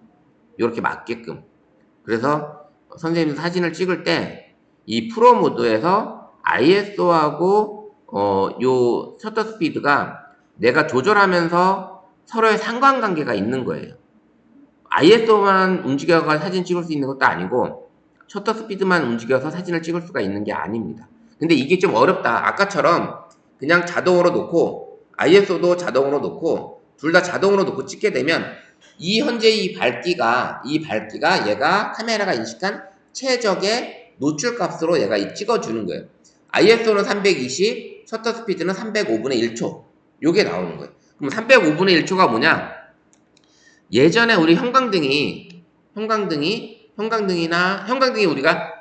이렇게 맞게끔. 그래서 선생님 사진을 찍을 때 이 프로 모드에서 ISO하고 요 셔터 스피드가 내가 조절하면서 서로의 상관관계가 있는 거예요. ISO만 움직여서 사진 찍을 수 있는 것도 아니고 셔터 스피드만 움직여서 사진을 찍을 수가 있는 게 아닙니다. 근데 이게 좀 어렵다. 아까처럼 그냥 자동으로 놓고 ISO도 자동으로 놓고 둘 다 자동으로 놓고 찍게 되면 이 현재 이 밝기가 얘가 카메라가 인식한 최적의 노출 값으로 얘가 찍어주는 거예요. ISO는 320, 셔터 스피드는 305분의 1초. 요게 나오는 거예요. 그럼 305분의 1초가 뭐냐? 예전에 우리 형광등이 우리가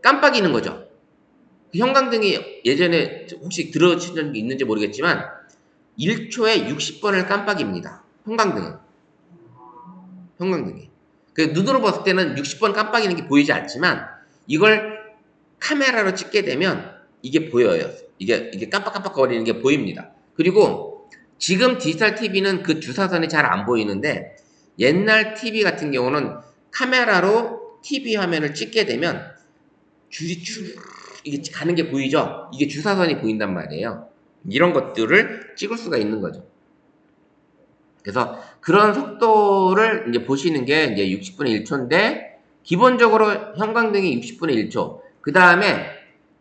깜빡이는 거죠. 그 형광등이 예전에 혹시 들어보신 적이 있는지 모르겠지만 1초에 60번을 깜빡입니다. 형광등이. 그 눈으로 봤을 때는 60번 깜빡이는 게 보이지 않지만 이걸 카메라로 찍게 되면 이게 보여요. 이게 깜빡깜빡 거리는 게 보입니다. 그리고 지금 디지털 TV는 그 주사선이 잘 안 보이는데 옛날 TV 같은 경우는 카메라로 TV 화면을 찍게 되면 줄이 쭉 이게 가는 게 보이죠? 이게 주사선이 보인단 말이에요. 이런 것들을 찍을 수가 있는 거죠. 그래서 그런 속도를 이제 보시는 게 이제 60분의 1초인데 기본적으로 형광등이 60분의 1초. 그 다음에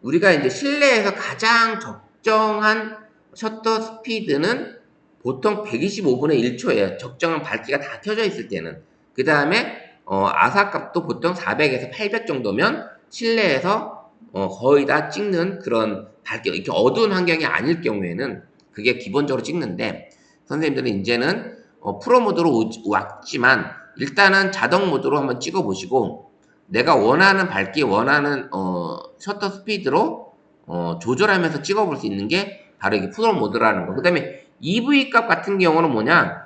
우리가 이제 실내에서 가장 적정한 셔터 스피드는 보통 125분의 1초예요. 적정한 밝기가 다 켜져 있을 때는. 그 다음에 아사값도 보통 400에서 800 정도면 실내에서 거의 다 찍는 그런 밝기, 이렇게 어두운 환경이 아닐 경우에는 그게 기본적으로 찍는데 선생님들은 이제는 프로 모드로 왔지만 일단은 자동 모드로 한번 찍어 보시고 내가 원하는 밝기, 원하는 셔터 스피드로 조절하면서 찍어 볼 수 있는 게 바로 이게 프로 모드라는 거. 그 다음에 EV 값 같은 경우는 뭐냐?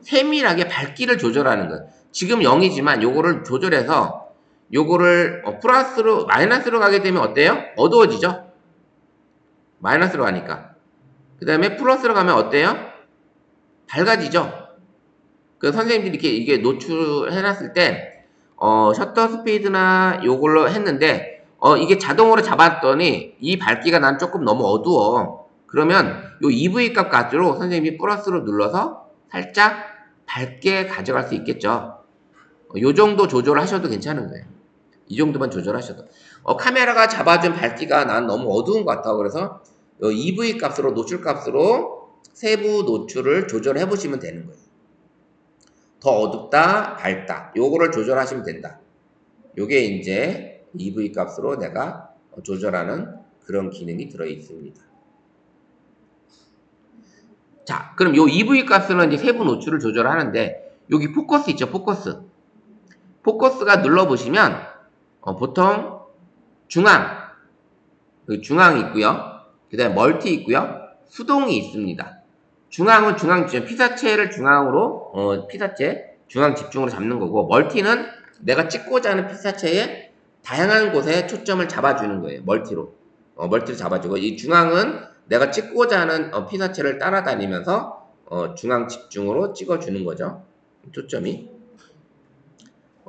세밀하게 밝기를 조절하는 거예요. 지금 0이지만 요거를 조절해서 요거를 플러스로 마이너스로 가게 되면 어때요? 어두워지죠? 마이너스로 가니까. 그 다음에 플러스로 가면 어때요? 밝아지죠? 그 선생님들이 이렇게 이게 노출해놨을 때, 셔터 스피드나 요걸로 했는데, 이게 자동으로 잡았더니 이 밝기가 난 조금 너무 어두워. 그러면 요 EV 값 가지고 선생님이 플러스로 눌러서 살짝 밝게 가져갈 수 있겠죠. 요 정도 조절하셔도 괜찮은 거예요. 이 정도만 조절하셔도. 카메라가 잡아준 밝기가 난 너무 어두운 것 같아. 그래서 EV 값으로, 노출 값으로 세부 노출을 조절해 보시면 되는 거예요. 더 어둡다, 밝다. 요거를 조절하시면 된다. 요게 이제 EV 값으로 내가 조절하는 그런 기능이 들어 있습니다. 자, 그럼 요 EV 값으로 이제 세부 노출을 조절하는데 여기 포커스 있죠, 포커스. 포커스가 눌러보시면 보통 중앙, 여기 중앙이 있고요. 그 다음에 멀티 있고요. 수동이 있습니다. 중앙은 중앙 집중, 피사체를 중앙으로, 피사체, 중앙 집중으로 잡는 거고, 멀티는 내가 찍고자 하는 피사체의 다양한 곳에 초점을 잡아주는 거예요. 멀티로. 멀티로 잡아주고, 이 중앙은 내가 찍고자 하는 피사체를 따라다니면서, 중앙 집중으로 찍어주는 거죠. 초점이.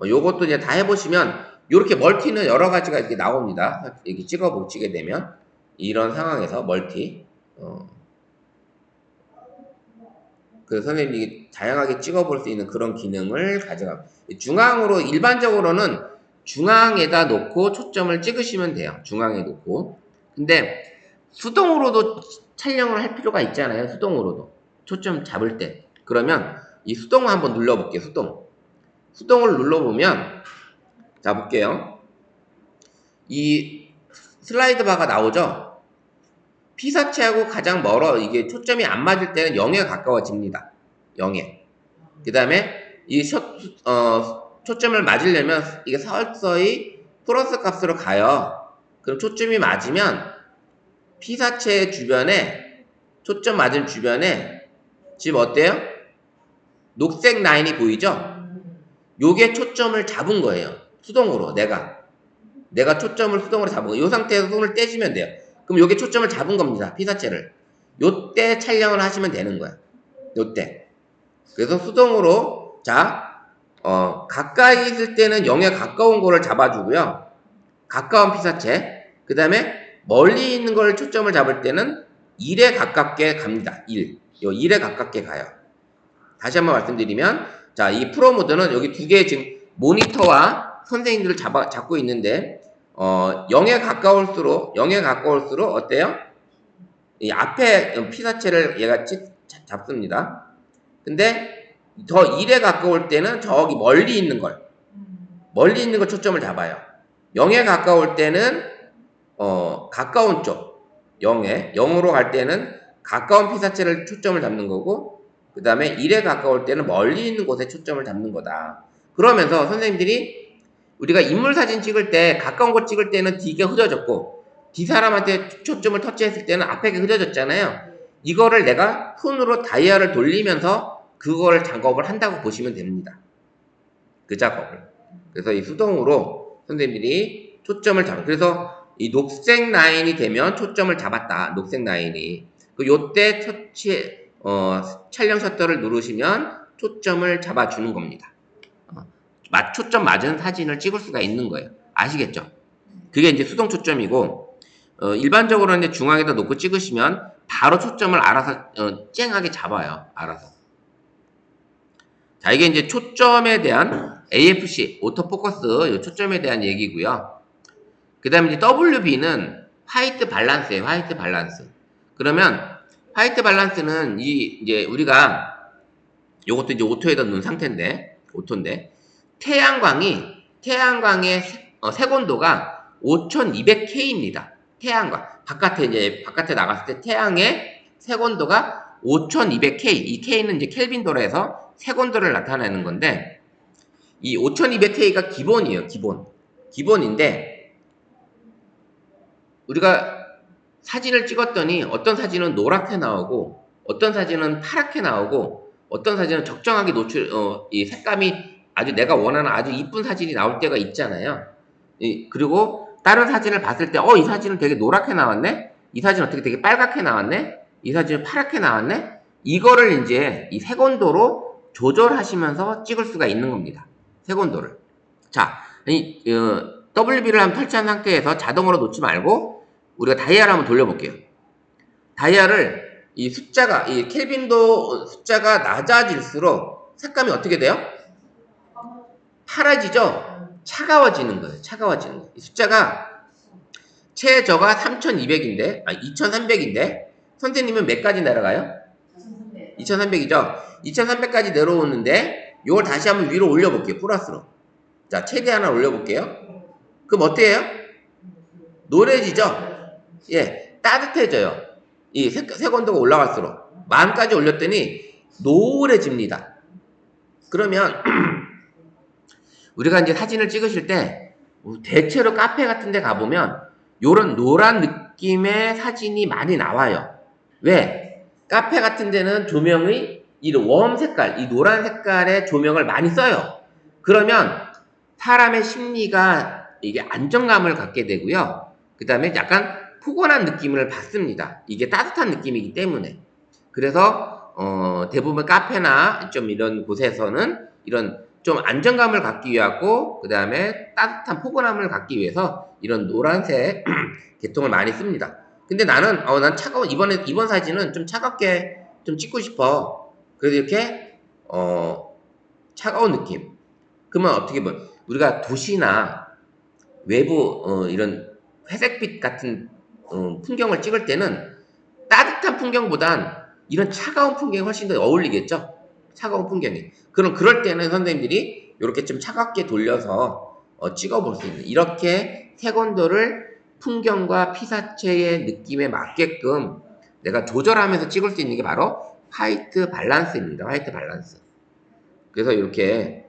요것도 이제 다 해보시면, 요렇게 멀티는 여러 가지가 이렇게 나옵니다. 이렇게 찍어보시게 되면, 이런 상황에서 멀티, 그 선생님이 다양하게 찍어볼 수 있는 그런 기능을 가져갑니다. 중앙으로 일반적으로는 중앙에다 놓고 초점을 찍으시면 돼요. 중앙에 놓고. 근데 수동으로도 촬영을 할 필요가 있잖아요. 수동으로도. 초점 잡을 때. 그러면 이 수동을 한번 눌러볼게요. 수동. 수동을 눌러보면 자 볼게요. 이 슬라이드 바가 나오죠. 피사체하고 가장 멀어 이게 초점이 안 맞을 때는 0에 가까워집니다. 0에. 그 다음에 이 초점을 맞으려면 이게 서서히 플러스 값으로 가요. 그럼 초점이 맞으면 피사체 주변에 초점 맞은 주변에 지금 어때요? 녹색 라인이 보이죠? 요게 초점을 잡은 거예요. 수동으로 내가 초점을 수동으로 잡은 거예요. 이 상태에서 손을 떼시면 돼요. 그럼 요게 초점을 잡은 겁니다. 피사체를. 요때 촬영을 하시면 되는 거야. 요때. 그래서 수동으로 가까이 있을 때는 0에 가까운 거를 잡아주고요. 가까운 피사체. 그 다음에 멀리 있는 걸 초점을 잡을 때는 1에 가깝게 갑니다. 1. 요 1에 가깝게 가요. 다시 한번 말씀드리면 이 프로 모드는 여기 두 개 지금 모니터와 선생님들을 잡고 있는데 0에 가까울수록 어때요? 이 앞에 피사체를 얘가 잡습니다. 근데 더 1에 가까울 때는 저기 멀리 있는 걸 초점을 잡아요. 0에 가까울 때는 가까운 쪽 0으로 갈 때는 가까운 피사체를 초점을 잡는 거고 그 다음에 1에 가까울 때는 멀리 있는 곳에 초점을 잡는 거다. 그러면서 선생님들이 우리가 인물 사진 찍을 때 가까운 곳 찍을 때는 뒤가 흐려졌고 뒤 사람한테 초점을 터치했을 때는 앞에 흐려졌잖아요. 이거를 내가 손으로 다이얼을 돌리면서 그걸 작업을 한다고 보시면 됩니다. 그 작업을. 그래서 이 수동으로 선생님들이 초점을 잡아. 그래서 이 녹색 라인이 되면 초점을 잡았다. 녹색 라인이. 요때 촬영 셔터를 누르시면 초점을 잡아주는 겁니다. 초점 맞은 사진을 찍을 수가 있는 거예요. 아시겠죠? 그게 이제 수동 초점이고, 일반적으로는 이제 중앙에다 놓고 찍으시면 바로 초점을 알아서 쨍하게 잡아요. 알아서. 자, 이게 이제 초점에 대한 AFC, 오토포커스 초점에 대한 얘기고요. 그 다음에 이제 WB는 화이트 밸런스예요. 화이트 밸런스. 그러면 화이트 밸런스는 이제 우리가 요것도 이제 오토에다 놓은 상태인데, 오토인데 태양광의 색온도가 5200K입니다. 태양광. 바깥에 나갔을 때 태양의 색온도가 5200K. 이 K는 이제 켈빈도로 해서 색온도를 나타내는 건데, 이 5200K가 기본이에요. 기본인데, 우리가 사진을 찍었더니 어떤 사진은 노랗게 나오고, 어떤 사진은 파랗게 나오고, 어떤 사진은 적정하게 이 색감이 아주 내가 원하는 아주 이쁜 사진이 나올 때가 있잖아요. 그리고 다른 사진을 봤을 때, 이 사진은 되게 노랗게 나왔네? 이 사진은 어떻게 되게 빨갛게 나왔네? 이 사진은 파랗게 나왔네? 이거를 이제 이 색온도로 조절하시면서 찍을 수가 있는 겁니다. 색온도를. 자, WB를 한번 설치한 상태에서 자동으로 놓지 말고 우리가 다이얼을 한번 돌려볼게요. 다이얼을 이 켈빈도 숫자가 낮아질수록 색감이 어떻게 돼요? 파래지죠? 차가워지는 거예요. 이 숫자가 최저가 3200인데, 2300인데, 선생님은 몇 가지 내려가요? 2300이죠? 2300까지 내려오는데, 이걸 다시 한번 위로 올려볼게요. 플러스로. 자, 최대 하나 올려볼게요. 그럼 어때요? 노래지죠? 예, 따뜻해져요. 이 색온도가 올라갈수록. 만까지 올렸더니 노래집니다. 그러면 우리가 이제 사진을 찍으실 때 대체로 카페 같은 데 가보면 요런 노란 느낌의 사진이 많이 나와요. 왜? 카페 같은 데는 조명의 이 웜 색깔, 이 노란 색깔의 조명을 많이 써요. 그러면 사람의 심리가 이게 안정감을 갖게 되고요. 그 다음에 약간 포근한 느낌을 받습니다. 이게 따뜻한 느낌이기 때문에. 그래서 대부분 카페나 좀 이런 곳에서는 이런 좀 안정감을 갖기 위하고 그 다음에 따뜻한 포근함을 갖기 위해서 이런 노란색 계통을 많이 씁니다. 근데 나는 난 이번 사진은 좀 차갑게 좀 찍고 싶어. 그래서 이렇게 차가운 느낌. 그러면 어떻게 보면 우리가 도시나 외부 이런 회색빛 같은 풍경을 찍을 때는 따뜻한 풍경보단 이런 차가운 풍경이 훨씬 더 어울리겠죠? 차가운 풍경이. 그럼 그럴 때는 선생님들이 이렇게 좀 차갑게 돌려서 찍어볼 수 있는 이렇게 색온도를 풍경과 피사체의 느낌에 맞게끔 내가 조절하면서 찍을 수 있는 게 바로 화이트 밸런스입니다. 화이트 밸런스. 그래서 이렇게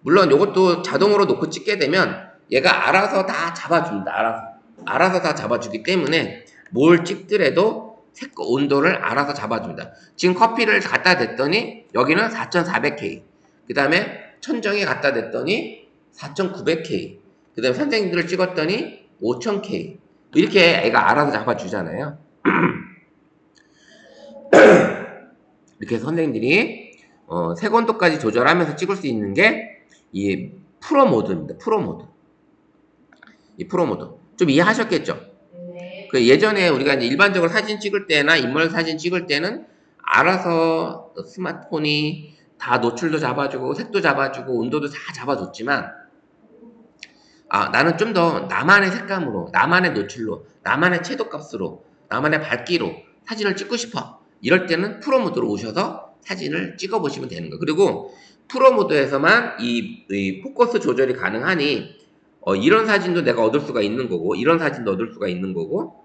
물론 이것도 자동으로 놓고 찍게 되면 얘가 알아서 다 잡아줍니다. 알아서 다 잡아주기 때문에 뭘 찍더라도 색 온도를 알아서 잡아줍니다. 지금 커피를 갖다 댔더니 여기는 4400K, 그 다음에 천정에 갖다 댔더니 4900K, 그 다음에 선생님들을 찍었더니 5000K, 이렇게 애가 알아서 잡아주잖아요. 이렇게 선생님들이 색온도까지 조절하면서 찍을 수 있는 게 이 프로 모드입니다. 프로 모드. 이 프로 모드. 좀 이해하셨겠죠? 네. 그 예전에 우리가 이제 일반적으로 사진 찍을 때나 인물 사진 찍을 때는 알아서 스마트폰이 다 노출도 잡아주고 색도 잡아주고 온도도 다 잡아줬지만 나는 좀 더 나만의 색감으로, 나만의 노출로, 나만의 채도값으로, 나만의 밝기로 사진을 찍고 싶어. 이럴 때는 프로 모드로 오셔서 사진을 찍어보시면 되는 거예요. 그리고 프로 모드에서만 이 포커스 조절이 가능하니 이런 사진도 내가 얻을 수가 있는 거고, 이런 사진도 얻을 수가 있는 거고,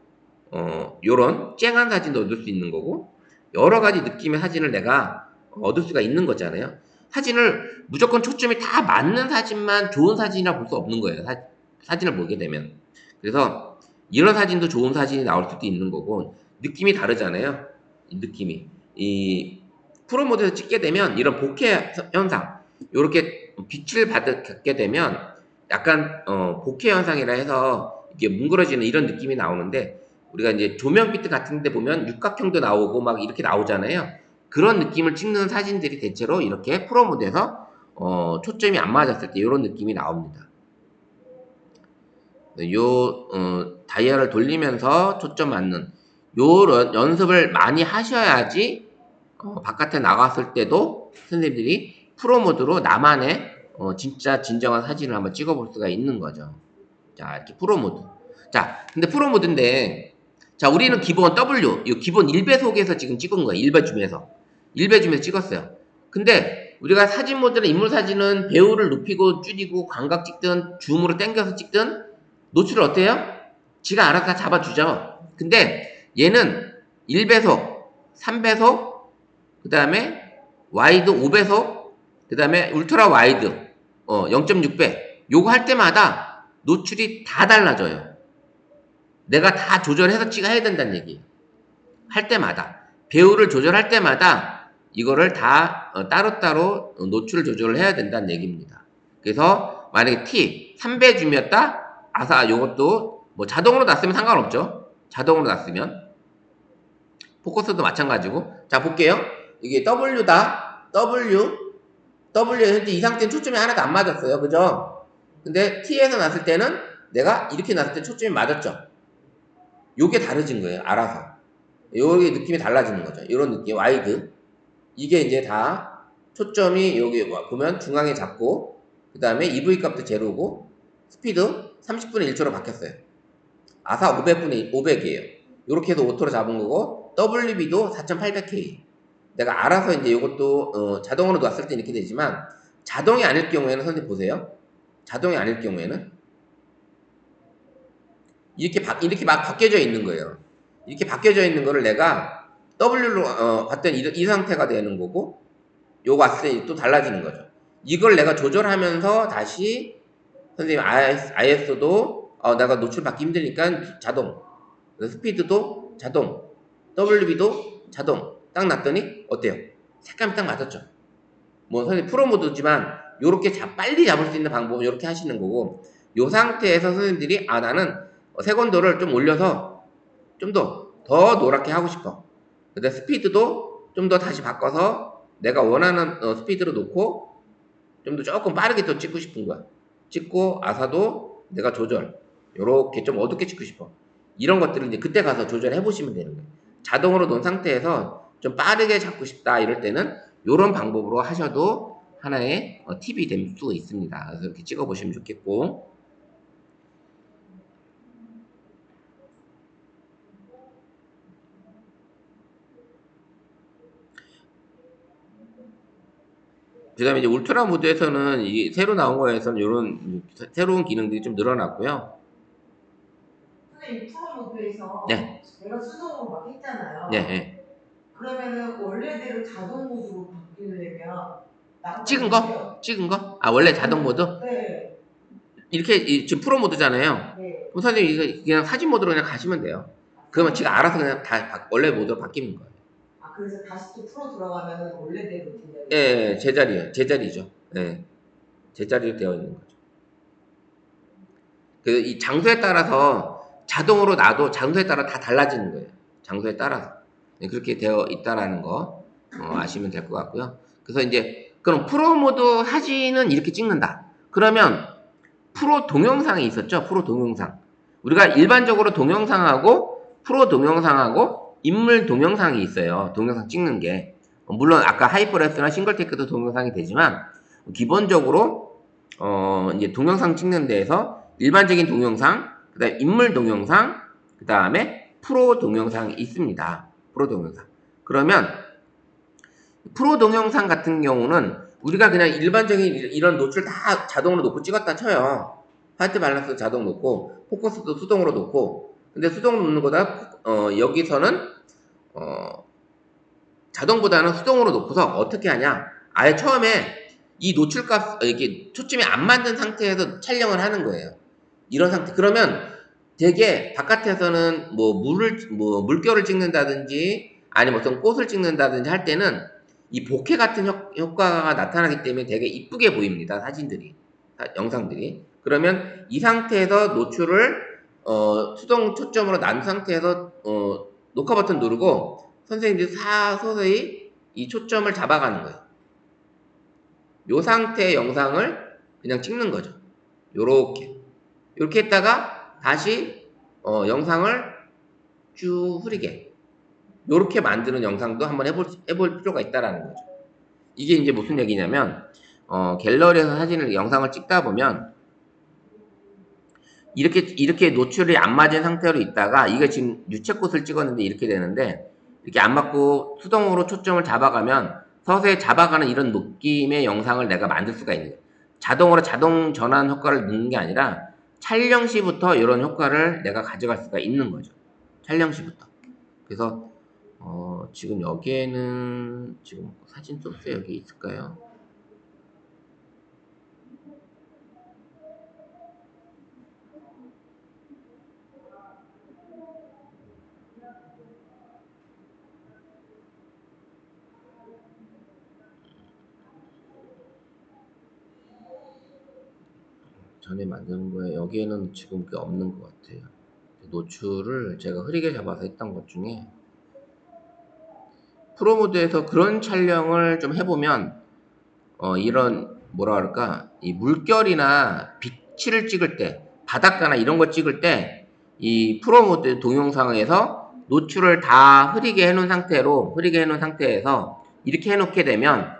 요런 쨍한 사진도 얻을 수 있는 거고, 여러 가지 느낌의 사진을 내가 얻을 수가 있는 거잖아요. 사진을 무조건 초점이 다 맞는 사진만 좋은 사진이라 볼 수 없는 거예요. 사진을 보게 되면. 그래서 이런 사진도 좋은 사진이 나올 수도 있는 거고, 느낌이 다르잖아요. 이 느낌이. 이 프로 모드에서 찍게 되면 이런 보케 현상, 이렇게 빛을 받게 되면 약간 보케 현상이라 해서 이게 뭉그러지는 이런 느낌이 나오는데, 우리가 이제 조명빛 같은 데 보면 육각형도 나오고 막 이렇게 나오잖아요. 그런 느낌을 찍는 사진들이 대체로 이렇게 프로 모드에서 초점이 안 맞았을 때 이런 느낌이 나옵니다. 다이얼을 돌리면서 초점 맞는 요 연습을 많이 하셔야지 바깥에 나갔을 때도 선생님들이 프로 모드로 나만의 진짜 진정한 사진을 한번 찍어볼 수가 있는 거죠. 자, 이렇게 프로 모드. 자, 근데 프로 모드인데, 자, 우리는 기본 W, 이 기본 1배속에서 지금 찍은 거예요. 1배줌에서. 1배줌에서 찍었어요. 근데 우리가 사진 모드나 인물 사진은 배우를 눕히고 줄이고 광각 찍든 줌으로 당겨서 찍든 노출을 어때요? 지가 알아서 다 잡아주죠. 근데 얘는 1배속, 3배속, 그 다음에 와이드 5배속, 그 다음에 울트라 와이드 0.6배. 요거 할 때마다 노출이 다 달라져요. 내가 다 조절해서 해야 된다는 얘기예요. 할 때마다. 배우를 조절할 때마다 이거를 다 따로따로 노출을 조절을 해야 된다는 얘기입니다. 그래서 만약에 T 3배 줌이었다? 요것도 뭐 자동으로 놨으면 상관없죠. 자동으로 놨으면. 포커스도 마찬가지고. 자, 볼게요. 이게 W다. W 현재 이 상태는 초점이 하나도 안 맞았어요. 그죠? 근데 T에서 놨을 때는 내가 이렇게 놨을 때 초점이 맞았죠. 요게 다르진 거예요. 알아서. 요게 느낌이 달라지는 거죠. 이런 느낌. 와이드. 이게 이제 다 초점이 여기 보면 중앙에 잡고, 그 다음에 EV 값도 제로고, 스피드 30분의 1초로 바뀌었어요. 아사 500분의 500이에요. 이렇게 해서 오토로 잡은 거고, WB도 4800K. 내가 알아서 이제 이것도 자동으로 놨을 때 이렇게 되지만, 자동이 아닐 경우에는 선생님 보세요. 자동이 아닐 경우에는 이렇게 막 바뀌어져 있는 거예요. 이렇게 바뀌어져 있는 거를 내가 W로 봤더니 이 상태가 되는 거고, 요거 왔을 때 또 달라지는 거죠. 이걸 내가 조절하면서 다시 선생님 ISO도 내가 노출 받기 힘드니까 자동, 스피드도 자동, WB도 자동 딱 놨더니 어때요? 색감이 딱 맞았죠. 뭐 선생님 프로 모드지만 요렇게 빨리 잡을 수 있는 방법은 요렇게 하시는 거고, 요 상태에서 선생님들이 나는 색온도를 좀 올려서 좀 더 노랗게 하고 싶어. 근데 스피드도 좀 더 다시 바꿔서 내가 원하는 스피드로 놓고 좀 더 조금 빠르게 또 찍고 싶은 거야. 찍고 아사도 내가 조절. 요렇게 좀 어둡게 찍고 싶어. 이런 것들을 이제 그때 가서 조절해 보시면 되는 거예요. 자동으로 놓은 상태에서 좀 빠르게 잡고 싶다 이럴 때는 요런 방법으로 하셔도 하나의 팁이 될 수 있습니다. 그래서 이렇게 찍어 보시면 좋겠고, 그다음에 이제 울트라 모드에서는 이 새로 나온 거에서는 이런 새로운 기능들이 좀 늘어났고요. 선생님 프로 모드에서 네, 내가 수동으로 막 했잖아요. 네, 네. 그러면은 원래대로 자동 모드로 바뀌려면 찍은 나한테 돼요? 거? 찍은 거? 아, 원래 자동 모드? 네. 이렇게 지금 프로 모드잖아요. 네. 그럼 선생님 이거 그냥 사진 모드로 그냥 가시면 돼요. 그러면 지가 알아서 그냥 다 원래 모드로 바뀌는 거예요. 아 그래서 다시 또 프로 들어가면은 원래대로 제자리. 예, 예, 제자리요. 제자리죠. 예. 제자리로 되어 있는 거죠. 그 이 장소에 따라서 자동으로 놔도 장소에 따라 다 달라지는 거예요. 장소에 따라서. 네, 그렇게 되어 있다라는 거 아시면 될 것 같고요. 그래서 이제 그럼 프로 모드 사진은 이렇게 찍는다. 그러면 프로 동영상이 있었죠. 프로 동영상. 우리가 일반적으로 동영상하고 프로 동영상하고 인물 동영상이 있어요. 동영상 찍는 게. 물론 아까 하이퍼랩스나 싱글테이크도 동영상이 되지만 기본적으로 이제 동영상 찍는 데에서 일반적인 동영상, 그다음에 인물 동영상, 그다음에 프로 동영상이 있습니다. 프로 동영상. 그러면 프로 동영상 같은 경우는 우리가 그냥 일반적인 이런 노출 다 자동으로 놓고 찍었다 쳐요. 화이트 밸런스 자동 놓고 포커스도 수동으로 놓고 근데 수동으로 놓는 거다 여기서는 자동보다는 수동으로 놓고서 어떻게 하냐 아예 처음에 이 노출값 이렇게 초점이 안 맞는 상태에서 촬영을 하는 거예요. 이런 상태 그러면 되게 바깥에서는 뭐 물결을 찍는다든지 아니면 어떤 꽃을 찍는다든지 할 때는 이 보케 같은 효과가 나타나기 때문에 되게 이쁘게 보입니다. 사진들이 영상들이 그러면 이 상태에서 노출을 수동 초점으로 난 상태에서 녹화 버튼 누르고 선생님들이 서서히 이 초점을 잡아가는 거예요. 요 상태의 영상을 그냥 찍는 거죠. 요렇게 했다가 다시 영상을 쭉 흐리게 요렇게 만드는 영상도 한번 해볼 필요가 있다라는 거죠. 이게 이제 무슨 얘기냐면 갤러리에서 영상을 찍다 보면 이렇게 노출이 안 맞은 상태로 있다가 이게 지금 유채꽃을 찍었는데 이렇게 되는데 이렇게 안 맞고 수동으로 초점을 잡아가면 서서히 잡아가는 이런 느낌의 영상을 내가 만들 수가 있는 거예요. 자동으로 자동 전환 효과를 넣는 게 아니라 촬영 시부터 이런 효과를 내가 가져갈 수가 있는 거죠. 촬영 시부터. 그래서 지금 여기에는 지금 사진 소스 여기 있을까요? 전에 만든 거에 여기에는 지금 그게 없는 것 같아요. 노출을 제가 흐리게 잡아서 했던 것 중에 프로모드에서 그런 촬영을 좀 해보면 이런 뭐라 그럴까 이 물결이나 빛을 찍을 때 바닷가나 이런 거 찍을 때 이 프로모드 동영상에서 노출을 다 흐리게 해놓은 상태에서 이렇게 해놓게 되면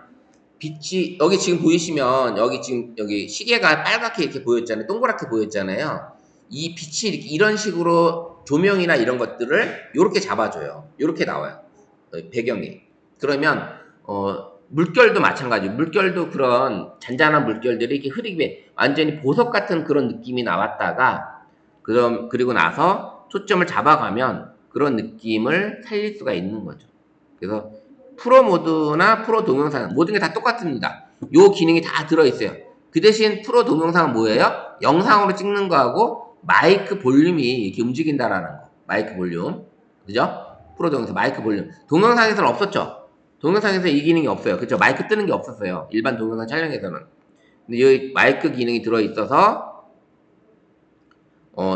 빛이 여기 지금 보이시면 여기 시계가 빨갛게 이렇게 보였잖아요. 동그랗게 보였잖아요. 이 빛이 이런 식으로 조명이나 이런 것들을 이렇게 잡아줘요. 이렇게 나와요. 배경이. 그러면 물결도 마찬가지. 물결도 그런 잔잔한 물결들이 이렇게 흐리게 완전히 보석 같은 그런 느낌이 나왔다가 그리고 나서 초점을 잡아가면 그런 느낌을 살릴 수가 있는 거죠. 그래서 프로 모드나 프로 동영상 모든 게 다 똑같습니다. 요 기능이 다 들어있어요. 그 대신 프로 동영상은 뭐예요? 영상으로 찍는 거하고 마이크 볼륨이 이렇게 움직인다라는 거. 마이크 볼륨. 그죠? 프로 동영상 마이크 볼륨. 동영상에서는 없었죠? 동영상에서 이 기능이 없어요. 그죠? 마이크 뜨는 게 없었어요. 일반 동영상 촬영에서는. 근데 여기 마이크 기능이 들어있어서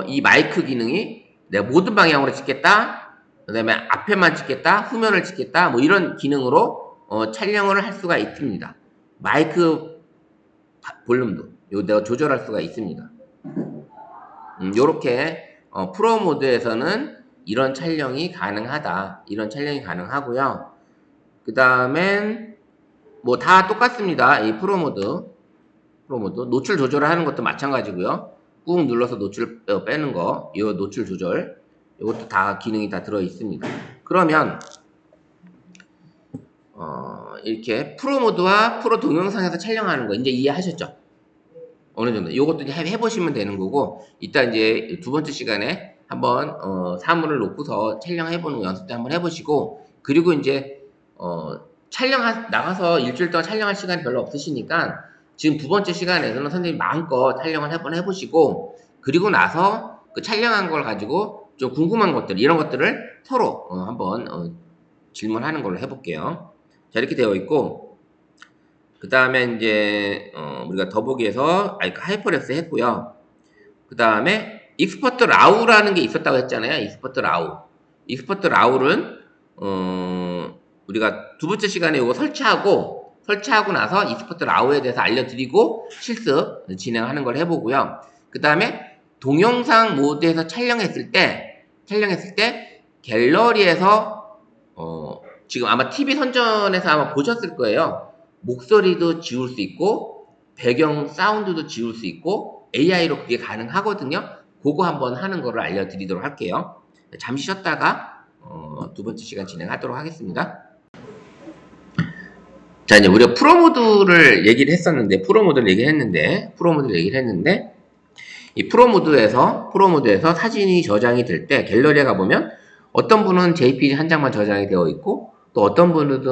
이 마이크 기능이 내가 모든 방향으로 찍겠다. 그 다음에 앞에만 찍겠다. 후면을 찍겠다. 뭐 이런 기능으로 촬영을 할 수가 있습니다. 마이크 볼륨도 내가 조절할 수가 있습니다. 요렇게 프로 모드에서는 이런 촬영이 가능하다. 이런 촬영이 가능하고요. 그 다음엔 뭐 다 똑같습니다. 이 프로 모드 노출 조절을 하는 것도 마찬가지고요. 꾹 눌러서 노출 빼는 거, 이 노출 조절, 이것도 다 기능이 다 들어 있습니다. 그러면 이렇게 프로 모드와 프로 동영상에서 촬영하는 거 이제 이해하셨죠? 어느 정도. 요것도 이제 해보시면 되는 거고, 이따 이제 두 번째 시간에 한번, 사물을 놓고서 촬영해보는 연습도 한번 해보시고, 그리고 이제, 나가서 일주일 동안 촬영할 시간이 별로 없으시니까, 지금 두 번째 시간에서는 선생님 마음껏 촬영을 한번 해보시고, 그리고 나서 그 촬영한 걸 가지고 좀 궁금한 것들, 이런 것들을 서로, 한번, 질문하는 걸로 해볼게요. 자, 이렇게 되어 있고, 그 다음에 이제 우리가 더보기에서 하이퍼랩스 했고요. 그 다음에 익스퍼트 라우라는 게 있었다고 했잖아요. 익스퍼트 라우. 익스퍼트 라우는 우리가 두 번째 시간에 이거 설치하고 나서 익스퍼트 라우에 대해서 알려드리고 실습 진행하는 걸 해보고요. 그 다음에 동영상 모드에서 촬영했을 때 갤러리에서 지금 아마 TV 선전에서 아마 보셨을 거예요. 목소리도 지울 수 있고 배경 사운드도 지울 수 있고 AI로 그게 가능하거든요. 그거 한번 하는 거를 알려드리도록 할게요. 잠시 쉬었다가 두 번째 시간 진행하도록 하겠습니다. 자, 이제 우리가 프로 모드를 얘기를 했는데 이 프로 모드에서 사진이 저장이 될 때 갤러리에 가보면 어떤 분은 JPG 한 장만 저장이 되어 있고 또 어떤 분은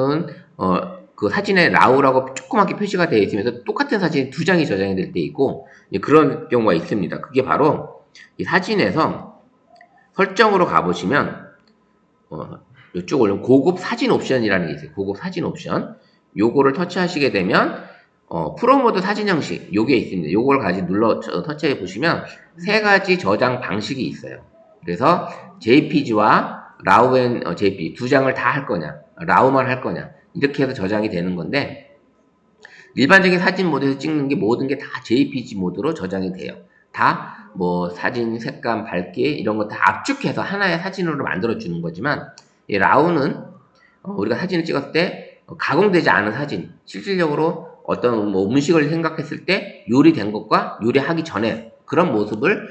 그 사진에 라우라고 조그맣게 표시가 되어 있으면서 똑같은 사진이 두 장이 저장이 될 때 있고 그런 경우가 있습니다. 그게 바로 이 사진에서 설정으로 가보시면 이쪽 올리면 고급 사진 옵션이라는 게 있어요. 고급 사진 옵션. 요거를 터치하시게 되면 프로모드 사진 형식 요게 있습니다. 요걸 가지고 터치해 보시면 세 가지 저장 방식이 있어요. 그래서 JPG와 라우 앤 JPG 두 장을 다 할 거냐, 라우만 할 거냐 이렇게 해서 저장이 되는 건데 일반적인 사진 모드에서 찍는 게 모든 게 다 JPG 모드로 저장이 돼요. 다 뭐 사진 색감, 밝기 이런 거 다 압축해서 하나의 사진으로 만들어 주는 거지만 이 라우는 우리가 사진을 찍었을 때 가공되지 않은 사진, 실질적으로 어떤 뭐 음식을 생각했을 때 요리된 것과 요리하기 전에 그런 모습을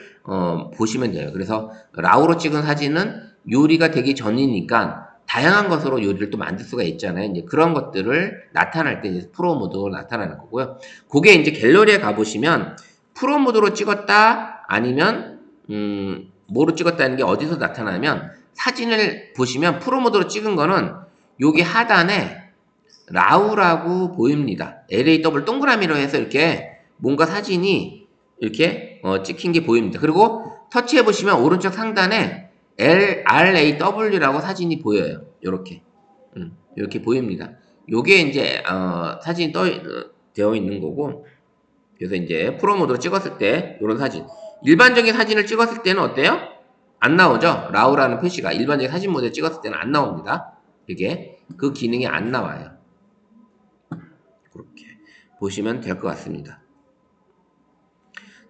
보시면 돼요. 그래서 라우로 찍은 사진은 요리가 되기 전이니까 다양한 것으로 요리를 또 만들 수가 있잖아요. 이제 그런 것들을 나타날 때 이제 프로 모드로 나타나는 거고요. 그게 이제 갤러리에 가보시면 프로 모드로 찍었다 아니면 뭐로 찍었다는 게 어디서 나타나면 사진을 보시면 프로 모드로 찍은 거는 여기 하단에 라우라고 보입니다. LAW 동그라미로 해서 이렇게 뭔가 사진이 이렇게 찍힌 게 보입니다. 그리고 터치해 보시면 오른쪽 상단에 RAW라고 사진이 보여요. 이렇게 보입니다. 요게 이제 사진이 되어 있는 거고 그래서 이제 프로 모드로 찍었을 때 이런 사진 일반적인 사진을 찍었을 때는 어때요? 안 나오죠? 라우라는 표시가 일반적인 사진 모드에 찍었을 때는 안 나옵니다. 이게 그 기능이 안 나와요. 그렇게 보시면 될 것 같습니다.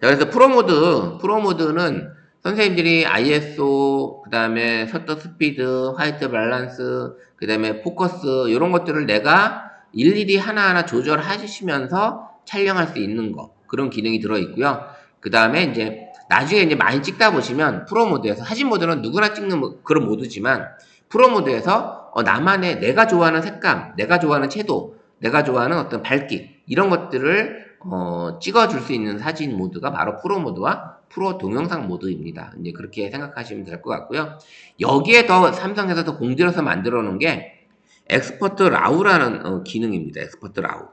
자, 그래서 프로 모드는 선생님들이 ISO, 그 다음에 셔터 스피드, 화이트 밸런스, 그 다음에 포커스 이런 것들을 내가 일일이 하나하나 조절하시면서 촬영할 수 있는 거 그런 기능이 들어있고요. 그 다음에 이제 나중에 이제 많이 찍다 보시면 프로 모드에서 사진 모드는 누구나 찍는 그런 모드지만 프로 모드에서 나만의 내가 좋아하는 색감, 내가 좋아하는 채도, 내가 좋아하는 어떤 밝기 이런 것들을 찍어줄 수 있는 사진 모드가 바로 프로 모드와 프로 동영상 모드입니다. 이제 그렇게 생각하시면 될 것 같고요. 여기에 더 삼성에서 더 공들여서 만들어 놓은 게 엑스퍼트 라우라는 기능입니다. 엑스퍼트 라우.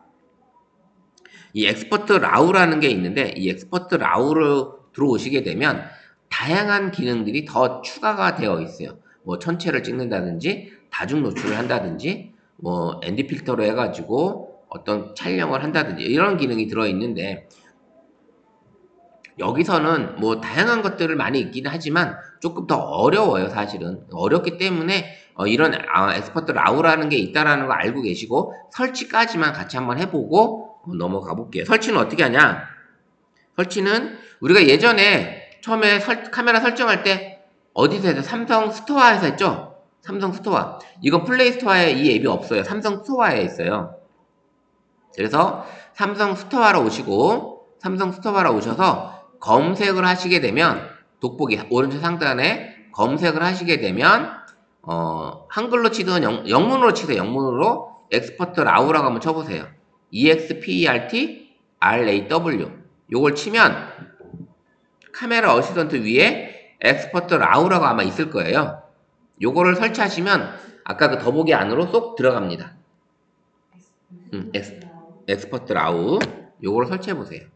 이 엑스퍼트 라우라는 게 있는데 이 엑스퍼트 라우로 들어오시게 되면 다양한 기능들이 더 추가가 되어 있어요. 뭐 전체를 찍는다든지 다중 노출을 한다든지 뭐 ND 필터로 해가지고 어떤 촬영을 한다든지 이런 기능이 들어있는데 여기서는 뭐 다양한 것들을 많이 있기는 하지만 조금 더 어려워요. 사실은 어렵기 때문에 이런 엑스퍼트 라우라는 게 있다라는 거 알고 계시고 설치까지만 같이 한번 해보고 넘어가 볼게요. 설치는 어떻게 하냐? 설치는 우리가 예전에 처음에 카메라 설정할 때 어디서 해서 삼성 스토어에서 했죠? 삼성 스토어. 이건 플레이 스토어에 이 앱이 없어요. 삼성 스토어에 있어요. 그래서 삼성 스토어로 오셔서 검색을 하시게 되면 돋보기 오른쪽 상단에 검색을 하시게 되면 한글로 치든 영문으로 치세요. 영문으로 엑스퍼트 라우라고 한번 쳐보세요. EXPERT RAW 요걸 치면 카메라 어시스턴트 위에 엑스퍼트 라우라고 아마 있을 거예요. 요거를 설치하시면 아까 그 더보기 안으로 쏙 들어갑니다. 엑스퍼트 라우 요거를 설치해 보세요.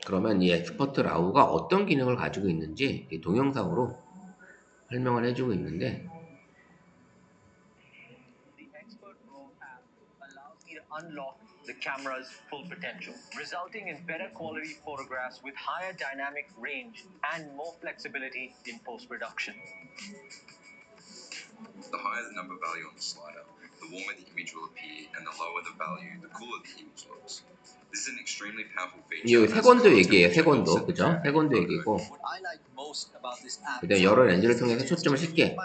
그러면 이 엑스퍼트 라우가 어떤 기능을 가지고 있는지 동영상으로 설명을 해주고 있는데 Unlock the camera's full potential, resulting in better quality photographs with higher dynamic range and more flexibility in post-production. The higher the number value on the slider, the warmer the image will appear, and the lower the value, the cooler the image looks. This is an extremely powerful feature. 이거 세곤도 얘기예요. 세곤도 그죠? 세곤도 얘기고 그다음 여러 렌즈를 통해서 초점을 쉽게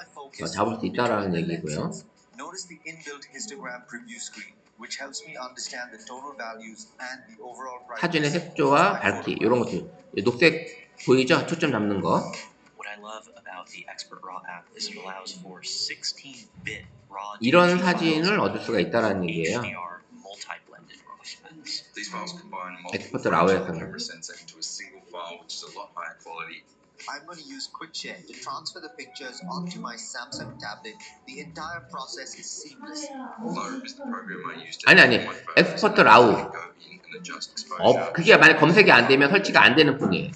잡을 수 있다라는 얘기고요. Notice the inbuilt histogram preview screen, which helps me understand the total values and the overall price. 사진의 색조와 밝기 이런 것들 녹색 보이죠? 초점 잡는 거. What I love about the Expert RAW app is it allows for 16-bit raw 이런 사진을 얻을 수가 있다라는 얘기예요. HDR multi-blended RAW specs. These files combine 엑스퍼트 multiple 라우에서는 camera sensor into a single file, which is a lot higher quality. I'm going to use QuickShare to transfer the pictures onto my Samsung tablet. The entire process is seamless. Lightroom is the program I use to 아니 edit my photos 엑스퍼트 and 라우 go in and adjust exposure. 그게 만약 검색이 안 되면 설치가 안 되는 뿐이에요.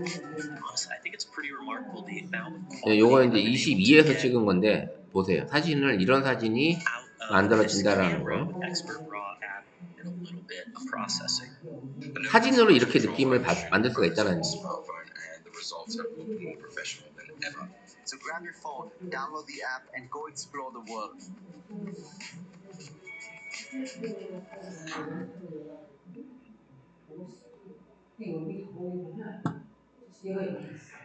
Honestly, I think it's pretty remarkable the amount of 요거 이제 22에서 찍은 건데 보세요. 사진을 이런 사진이 만들어진다라는 거. Expert RAW app and a little bit of processing. 사진으로 이렇게 느낌을 만들 수가 있다는 얘기. Smartphone, and the results have looked more professional than ever. So grab your phone, download the app, and go explore the world. 여기 보면 얘가 이렇게 있어.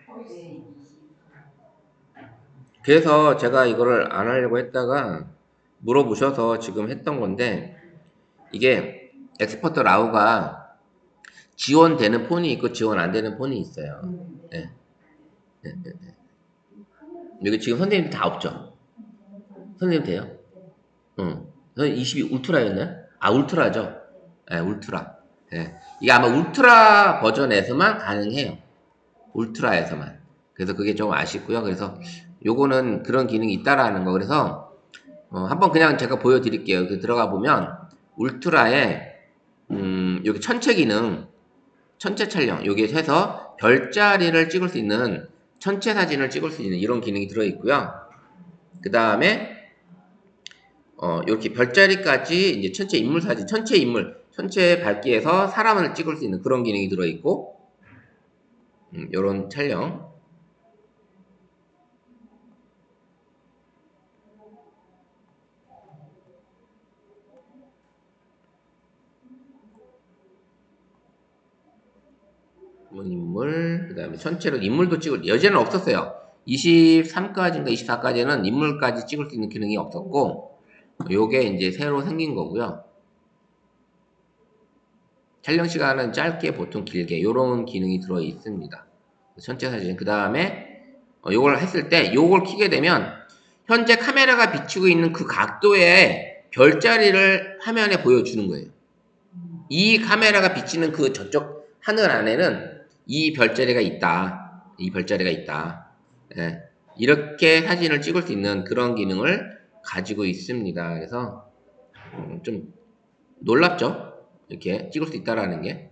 그래서 제가 이거를 안 하려고 했다가 물어보셔서 지금 했던 건데 이게 엑스퍼트 라우가 지원되는 폰이 있고 지원 안 되는 폰이 있어요. 네. 여기 지금 선생님 다 없죠? 선생님 돼요? 응. 선생님 22 울트라였나요? 아 울트라죠? 네, 울트라. 네. 이게 아마 울트라 버전에서만 가능해요. 울트라에서만. 그래서 그게 좀 아쉽고요. 그래서 요거는 그런 기능이 있다라는 거. 그래서 한번 그냥 제가 보여드릴게요. 여기 들어가 보면 울트라에 여기 천체 기능, 천체 촬영 여기에 해서 별자리를 찍을 수 있는 천체 사진을 찍을 수 있는 이런 기능이 들어있고요. 그 다음에 이렇게 별자리까지 이제 천체 인물 사진, 천체 인물, 천체 밝기에서 사람을 찍을 수 있는 그런 기능이 들어있고 요런 촬영. 인물, 그 다음에 전체로 인물도 찍을, 여제는 없었어요. 23까지인가 24까지는 인물까지 찍을 수 있는 기능이 없었고, 요게 이제 새로 생긴 거고요. 촬영 시간은 짧게, 보통 길게, 요런 기능이 들어 있습니다. 전체 사진. 그 다음에, 요걸 했을 때, 요걸 키게 되면, 현재 카메라가 비추고 있는 그 각도의 별자리를 화면에 보여주는 거예요. 이 카메라가 비치는 그 저쪽 하늘 안에는 이 별자리가 있다. 이 별자리가 있다. 예, 이렇게 사진을 찍을 수 있는 그런 기능을 가지고 있습니다. 그래서 좀 놀랍죠? 이렇게 찍을 수 있다라는 게.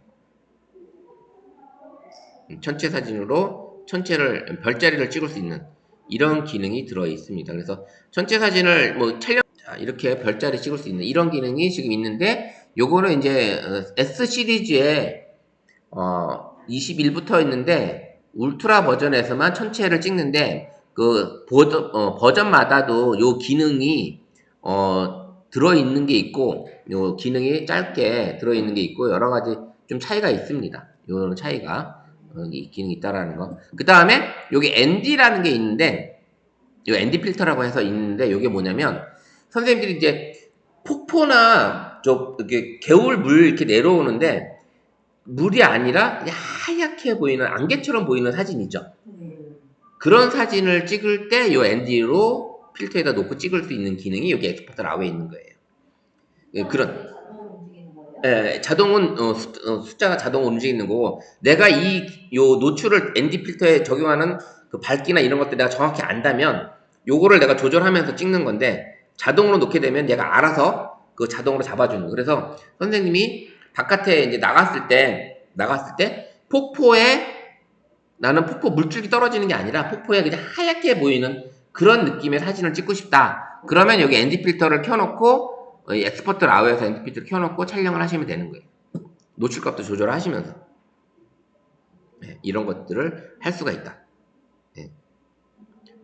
천체 사진으로 천체를 별자리를 찍을 수 있는 이런 기능이 들어 있습니다. 그래서 천체 사진을 뭐 촬영 이렇게 별자리 찍을 수 있는 이런 기능이 지금 있는데 요거는 이제 S 시리즈에 21부터 있는데 울트라 버전에서만 천체를 찍는데 그 버전마다도 요 기능이 들어 있는 게 있고 요 기능이 짧게 들어 있는 게 있고 여러 가지 좀 차이가 있습니다. 요런 차이가 기능이 있다라는 거. 그 다음에 여기 ND라는 게 있는데 이 ND 필터라고 해서 있는데 이게 뭐냐면 선생님들이 이제 폭포나 이렇게 개울 물 이렇게 내려오는데 물이 아니라 그냥 하얗게 보이는 안개처럼 보이는 사진이죠. 그런 사진을 찍을 때 이 ND로 필터에다 놓고 찍을 수 있는 기능이 여기 엑스퍼트 라우에 있는 거예요. 예, 그런 자동으로 움직이는 거예요? 예, 자동은 숫자가 자동으로 움직이는 거고 내가 요 노출을 ND 필터에 적용하는 그 밝기나 이런 것들 내가 정확히 안다면 요거를 내가 조절하면서 찍는 건데 자동으로 놓게 되면 얘가 알아서 그 자동으로 잡아주는 거예요. 그래서 선생님이 바깥에 이제 나갔을 때 폭포에 나는 폭포 물줄기 떨어지는 게 아니라 폭포에 그냥 하얗게 보이는 그런 느낌의 사진을 찍고 싶다. 그러면 여기 ND 필터를 켜놓고 엑스퍼트 라우에서 ND 필터를 켜놓고 촬영을 하시면 되는 거예요. 노출값도 조절하시면서 네, 이런 것들을 할 수가 있다. 네.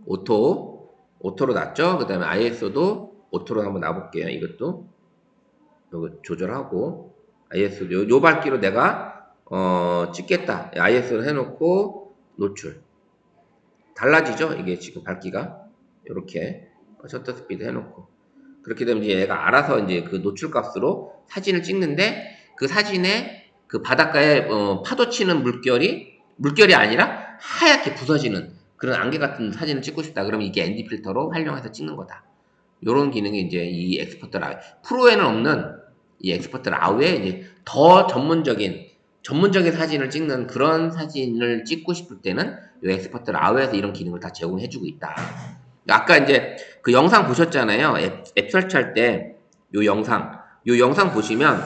오토로 놨죠. 그 다음에 ISO도 오토로 한번 놔볼게요. 이것도 요거 조절하고 ISO 요 밝기로 내가 찍겠다. ISO를 해놓고 노출 달라지죠. 이게 지금 밝기가 이렇게 셔터 스피드 해놓고 그렇게 되면 이제 얘가 알아서 이제 그 노출 값으로 사진을 찍는데 그 사진에 그 바닷가에 파도 치는 물결이 아니라 하얗게 부서지는 그런 안개 같은 사진을 찍고 싶다. 그러면 이게 ND 필터로 활용해서 찍는 거다. 요런 기능이 이제 이 엑스퍼트 라우 프로에는 없는 이 엑스퍼트 라우에 이제 더 전문적인 사진을 찍는 그런 사진을 찍고 싶을 때는 이 엑스퍼트 라우에서 이런 기능을 다 제공해주고 있다. 아까 이제 그 영상 보셨잖아요. 앱 설치할 때 요 영상 보시면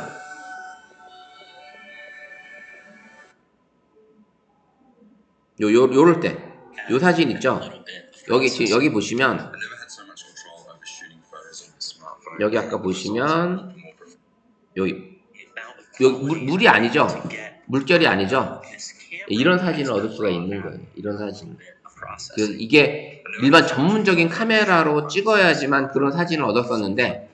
요럴 때 요 사진 있죠. 여기 보시면 I never had so much control over shooting photos on the smartphone. 여기 아까 보시면 More prof- 여기 물이 아니죠. 물결이 아니죠. 이런 사진을 얻을 수가 있는 거예요. 이런 사진. 이게 일반 전문적인 카메라로 찍어야지만 그런 사진을 얻었었는데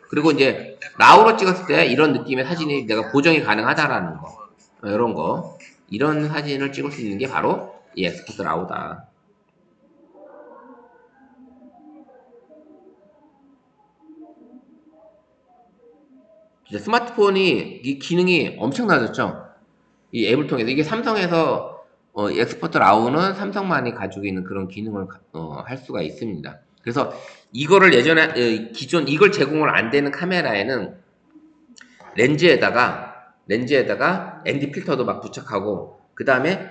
그리고 이제 라우로 찍었을 때 이런 느낌의 사진이 내가 보정이 가능하다라는 거. 이런 거. 이런 사진을 찍을 수 있는 게 바로 이 엑스퍼트 라우다. 진짜 스마트폰이 이 기능이 엄청나졌죠. 이 앱을 통해서 이게 삼성에서 엑스퍼트 라우는 삼성만이 가지고 있는 그런 기능을 할 수가 있습니다. 그래서 이거를 예전에 기존 이걸 제공을 안 되는 카메라에는 렌즈에다가 ND 필터도 막 부착하고 그 다음에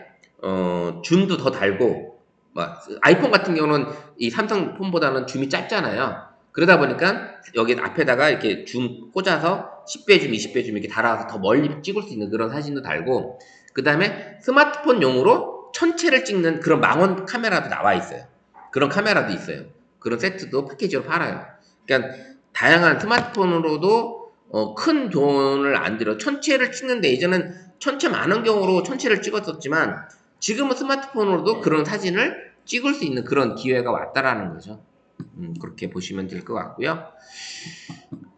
줌도 더 달고 막 아이폰 같은 경우는 이 삼성 폰보다는 줌이 짧잖아요. 그러다 보니까 여기 앞에다가 이렇게 줌 꽂아서 10배 줌, 20배 줌 이렇게 달아서 더 멀리 찍을 수 있는 그런 사진도 달고 그 다음에 스마트폰용으로 전체를 찍는 그런 망원 카메라도 나와 있어요. 그런 카메라도 있어요. 그런 세트도 패키지로 팔아요. 그러니까 다양한 스마트폰으로도 큰 돈을 안 들여 전체를 찍는데 예전엔 전체 망원경으로 전체를 찍었었지만 지금은 스마트폰으로도 그런 사진을 찍을 수 있는 그런 기회가 왔다라는 거죠. 그렇게 보시면 될 것 같고요.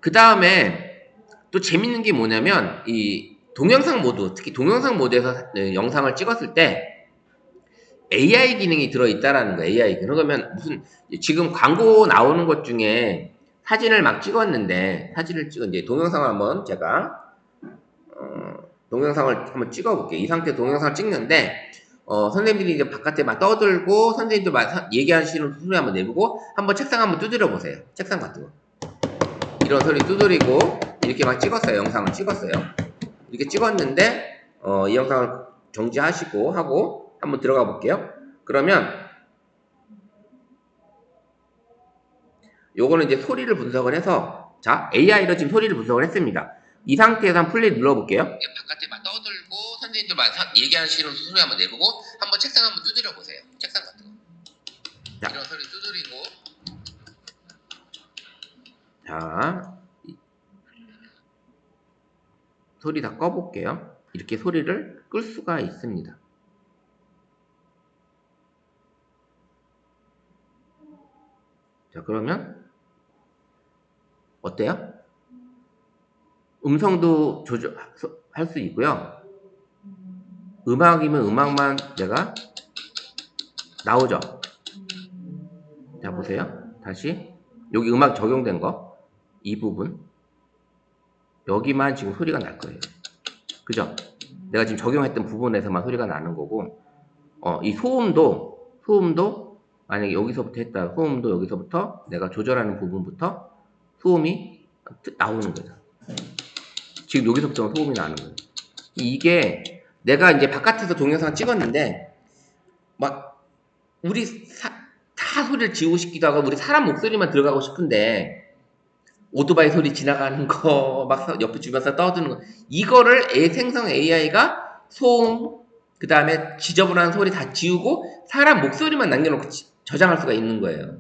그 다음에 또 재밌는 게 뭐냐면 이 동영상 모드, 특히 동영상 모드에서 영상을 찍었을 때 AI 기능이 들어있다라는 거예요. AI 기능. 그러면 무슨 지금 광고 나오는 것 중에 사진을 막 찍었는데 이제 동영상을 한번 제가 동영상을 한번 찍어볼게요. 이 상태 동영상을 찍는데 선생님들이 이제 바깥에 막 떠들고 선생님들 막 얘기하시는 소리 한번 내보고 한번 책상 한번 두드려 보세요. 책상 같은 거. 이런 소리 두드리고 이렇게 막 찍었어요. 영상을 찍었어요. 이렇게 찍었는데 이 영상을 정지하시고 하고 한번 들어가 볼게요. 그러면 요거는 이제 소리를 분석을 해서 자 AI로 지금 소리를 분석을 했습니다. 이 상태에서 한번 플레이 눌러볼게요. 바깥에 막 떠들고 선생님들 막 얘기하시는 소리 한번 내보고 한번 책상 한번 두드려 보세요. 책상 같은 거. 자, 이런 소리 두드리고 자 소리 다 꺼볼게요. 이렇게 소리를 끌 수가 있습니다. 자 그러면 어때요? 음성도 조절할 수 있고요. 음악이면 음악만 내가 나오죠. 자 보세요. 보세요. 다시 여기 음악 적용된 거 이 부분 여기만 지금 소리가 날 거예요. 그죠? 내가 지금 적용했던 부분에서만 소리가 나는 거고 이 소음도 만약에 여기서부터 했다 소음도 여기서부터 내가 조절하는 부분부터 소음이 나오는 거죠. 지금 여기서부터 소음이 나는 거예요. 이게 내가 이제 바깥에서 동영상 찍었는데 막 우리 다 소리를 지우고 싶기도 하고 우리 사람 목소리만 들어가고 싶은데 오토바이 소리 지나가는 거 막 옆에 주변에서 떠드는 거 이거를 생성 AI가 소음 그 다음에 지저분한 소리 다 지우고 사람 목소리만 남겨놓고 저장할 수가 있는 거예요.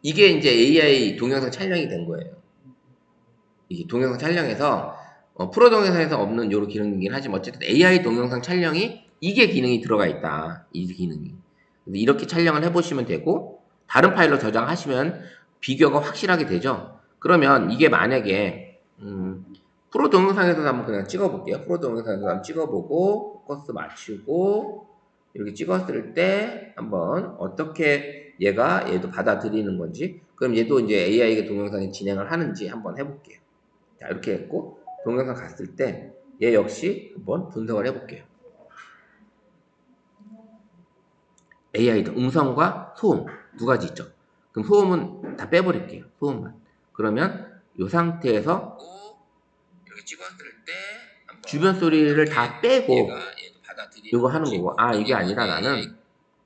이게 이제 AI 동영상 촬영이 된 거예요. 이게 동영상 촬영에서 프로 동영상에서 없는 요런 기능이긴 하지만 어쨌든 AI 동영상 촬영이 이게 기능이 들어가 있다. 이 기능이. 이렇게 촬영을 해보시면 되고 다른 파일로 저장하시면 비교가 확실하게 되죠. 그러면 이게 만약에 프로 동영상에서 한번 그냥 찍어볼게요. 프로 동영상에서 한번 찍어보고 포커스 맞추고 이렇게 찍었을 때 한번 어떻게 얘도 받아들이는 건지 그럼 얘도 이제 AI가 동영상에 진행을 하는지 한번 해볼게요. 자 이렇게 했고 동영상 갔을 때 얘 역시 한번 분석을 해볼게요. AI도 음성과 소음 두 가지 있죠. 그럼 소음은 다 빼버릴게요. 소음만. 그러면 이 상태에서 이렇게 찍었을 때 주변 소리를 다 빼고 이거 하는 거고 이게 아니라 나는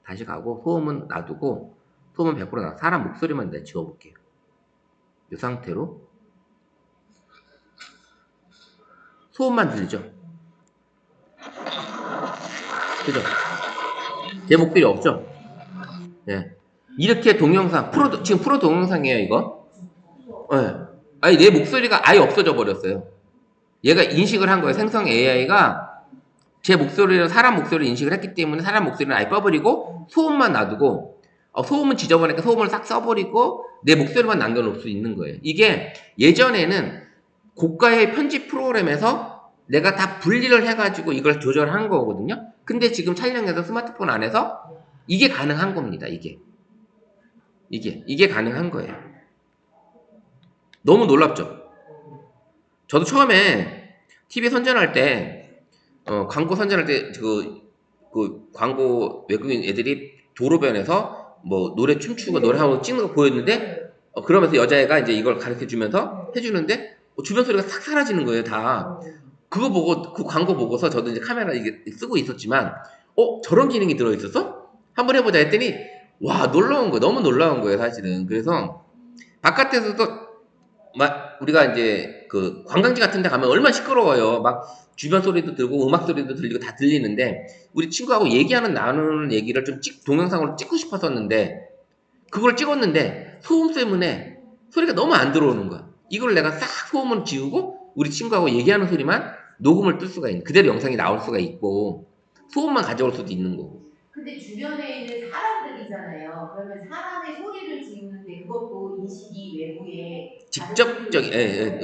다시 가고 소음은 놔두고 소음은 100% 나 사람 목소리만 내가 지워볼게요. 이 상태로 소음만 들리죠? 그죠? 제 목소리 없죠? 네. 이렇게 동영상 지금 프로 동영상이에요 이거. 네. 아니 내 목소리가 아예 없어져 버렸어요. 얘가 인식을 한 거예요. 생성 AI가 제 목소리를 사람 목소리를 인식을 했기 때문에 사람 목소리는 아예 꺼버리고 소음만 놔두고 소음은 지저분하니까 소음을 싹 써버리고 내 목소리만 남겨놓을 수 있는 거예요. 이게 예전에는 고가의 편집 프로그램에서 내가 다 분리를 해가지고 이걸 조절한 거거든요. 근데 지금 촬영해서 스마트폰 안에서 이게 가능한 겁니다. 이게 가능한 거예요. 너무 놀랍죠? 저도 처음에 TV 선전할 때 광고 선전할 때 그 광고 외국인 애들이 도로변에서 뭐 노래 춤추고 노래하고 찍는 거 보였는데 그러면서 여자애가 이제 이걸 가르쳐 주면서 해주는데 주변 소리가 싹 사라지는 거예요. 다 그거 보고 그 광고 보고서 저도 이제 카메라 이게 쓰고 있었지만 저런 기능이 들어있었어? 한번 해보자 했더니 와 놀라운 거예요. 너무 놀라운 거예요 사실은. 그래서 바깥에서도 막 우리가 이제 그 관광지 같은 데 가면 얼마나 시끄러워요. 막 주변 소리도 들고 음악 소리도 들리고 다 들리는데 우리 친구하고 나누는 얘기를 좀 동영상으로 찍고 싶었었는데 그걸 찍었는데 소음 때문에 소리가 너무 안 들어오는 거야. 이걸 내가 싹 소음을 지우고 우리 친구하고 얘기하는 소리만 녹음을 뜰 수가 있는 그대로 영상이 나올 수가 있고 소음만 가져올 수도 있는 거고. 근데 주변에 있는 사람들이잖아요. 그러면 사람의 소리를 지우는데 그것도 인식이 외부에 직접적인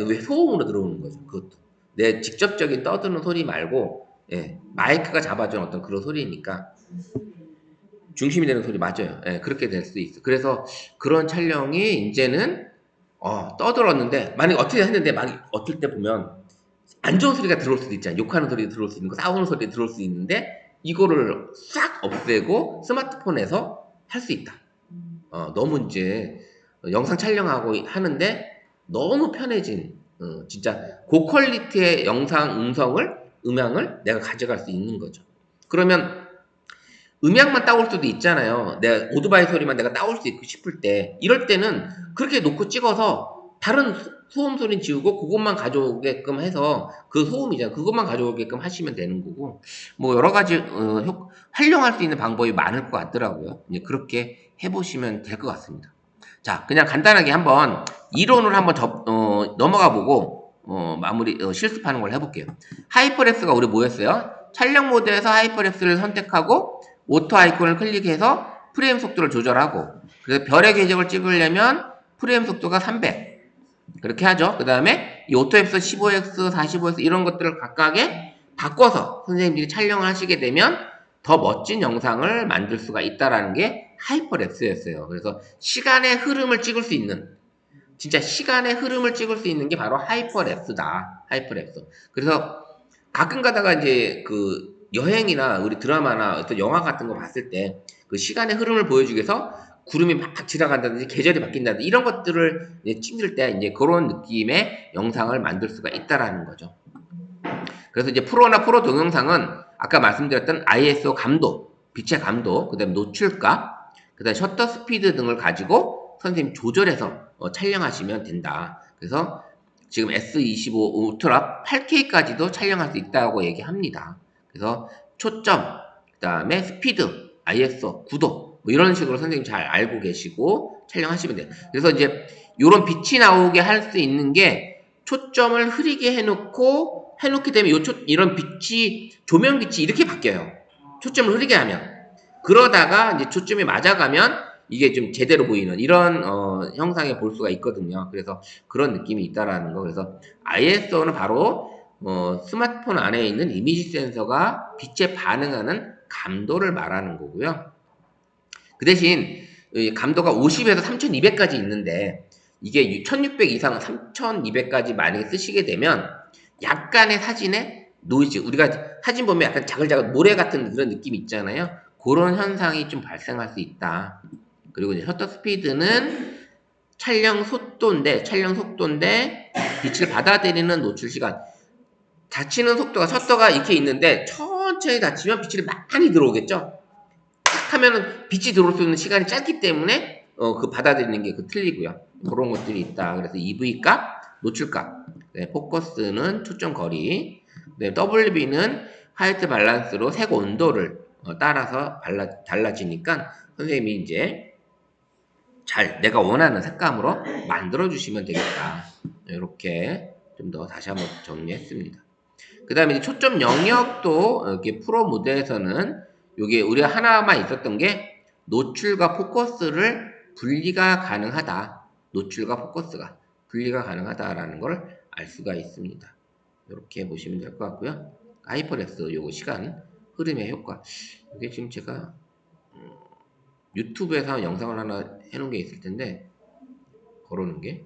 왜 소음으로 들어오는 거죠. 그것도 내 직접적인 떠드는 소리 말고 마이크가 잡아주는 어떤 그런 소리니까 중심이 되는 소리 맞아요. 그렇게 될 수 있어. 그래서 그런 촬영이 이제는 떠들었는데 만약에 어떻게 했는데 어떨 때 보면 안 좋은 소리가 들어올 수도 있잖아요. 욕하는 소리가 들어올 수 있는 거, 싸우는 소리가 들어올 수 있는데 이거를 싹 없애고 스마트폰에서 할 수 있다. 너무 이제 영상 촬영하고 하는데 너무 편해진 진짜 고퀄리티의 영상 음향을 내가 가져갈 수 있는 거죠. 그러면 음향만 따올 수도 있잖아요. 내가 오토바이 소리만 내가 따올 수 있고 싶을 때 이럴 때는 그렇게 놓고 찍어서 다른 소음 소리는 지우고 그것만 가져오게끔 해서 그 소음이잖아요. 그것만 가져오게끔 하시면 되는 거고 뭐 여러 가지 활용할 수 있는 방법이 많을 것 같더라고요. 이제 그렇게 해보시면 될 것 같습니다. 자, 그냥 간단하게 한번 이론을 한번 넘어가 보고 실습하는 걸 해볼게요. 하이퍼랩스가 우리 뭐였어요? 촬영 모드에서 하이퍼랩스를 선택하고 오토 아이콘을 클릭해서 프레임 속도를 조절하고 그래서 별의 궤적을 찍으려면 프레임 속도가 300 그렇게 하죠. 그 다음에 이 오토 앱스 15x, 45x 이런 것들을 각각에 바꿔서 선생님들이 촬영을 하시게 되면 더 멋진 영상을 만들 수가 있다라는 게 하이퍼랩스였어요. 그래서 시간의 흐름을 찍을 수 있는, 진짜 시간의 흐름을 찍을 수 있는 게 바로 하이퍼랩스다. 하이퍼랩스. 그래서 가끔 가다가 이제 그 여행이나 우리 드라마나 어떤 영화 같은 거 봤을 때 그 시간의 흐름을 보여주기 위해서 구름이 막 지나간다든지 계절이 바뀐다든지 이런 것들을 이제 찍을 때 이제 그런 느낌의 영상을 만들 수가 있다라는 거죠. 그래서 이제 프로나 프로 동영상은 아까 말씀드렸던 ISO 감도, 빛의 감도, 그 다음에 노출값, 그 다음에 셔터 스피드 등을 가지고 선생님 조절해서 촬영하시면 된다. 그래서 지금 S25 울트라 8K까지도 촬영할 수 있다고 얘기합니다. 그래서 초점, 그 다음에 스피드, ISO, 구도 뭐 이런 식으로 선생님 잘 알고 계시고 촬영하시면 돼요. 그래서 이제 이런 빛이 나오게 할 수 있는 게 초점을 흐리게 해놓게 되면 이런 빛이 조명 빛이 이렇게 바뀌어요. 초점을 흐리게 하면 그러다가 이제 초점이 맞아가면 이게 좀 제대로 보이는 이런 형상에 볼 수가 있거든요. 그래서 그런 느낌이 있다라는 거. 그래서 ISO는 바로 스마트폰 안에 있는 이미지 센서가 빛에 반응하는 감도를 말하는 거고요. 그 대신 감도가 50에서 3200까지 있는데 이게 1600 이상 3200까지 만약에 쓰시게 되면 약간의 사진에 노이즈, 우리가 사진 보면 약간 자글자글 모래 같은 그런 느낌이 있잖아요. 그런 현상이 좀 발생할 수 있다. 그리고 이제 셔터 스피드는 촬영 속도인데 빛을 받아들이는 노출 시간. 닫히는 속도가 셔터가 이렇게 있는데 천천히 닫히면 빛이 많이 들어오겠죠. 딱 하면은 빛이 들어올 수 있는 시간이 짧기 때문에 그 받아들이는 게 틀리고요. 그런 것들이 있다. 그래서 EV 값, 노출 값, 네, 포커스는 초점 거리, 네, WB는 화이트 밸런스로 색 온도를 따라서 달라지니까 선생님이 이제 잘 내가 원하는 색감으로 만들어 주시면 되겠다. 이렇게 좀 더 다시 한번 정리했습니다. 그 다음에 초점 영역도 이렇게 프로 모드에서는 이게 우리가 하나만 있었던 게 노출과 포커스를 분리가 가능하다. 노출과 포커스가 분리가 가능하다라는 걸 알 수가 있습니다. 이렇게 보시면 될 것 같고요. 하이퍼랩스 요거 시간 흐름의 효과. 이게 지금 제가 유튜브에서 영상을 하나 해놓은 게 있을 텐데 걸어놓은 게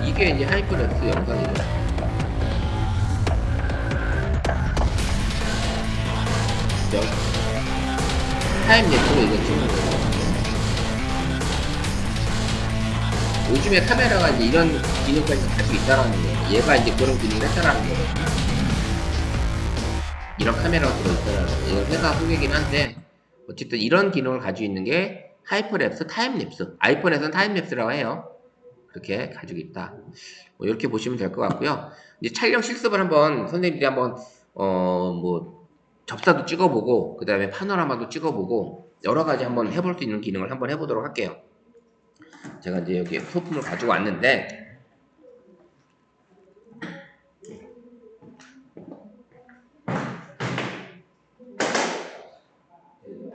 이게 이제 하이퍼랩스 영상이죠. 타임 랩으로 이거 찍는 거예요. 요즘에 카메라가 이제 이런 기능까지 가지고 있다라는 거예요. 얘가 이제 그런 기능을 했다라는 거예요. 이런 카메라가 들어있다라는 거예요. 이건 회사 소개긴 한데 어쨌든 이런 기능을 가지고 있는 게 하이퍼랩스, 타임랩스. 아이폰에서는 타임랩스라고 해요. 그렇게 가지고 있다. 이렇게 보시면 될 것 같고요. 이제 촬영 실습을 한번 선생님들이 한번 뭐 접사도 찍어보고 그 다음에 파노라마도 찍어보고 여러 가지 한번 해볼 수 있는 기능을 한번 해보도록 할게요. 제가 이제 여기 소품을 가지고 왔는데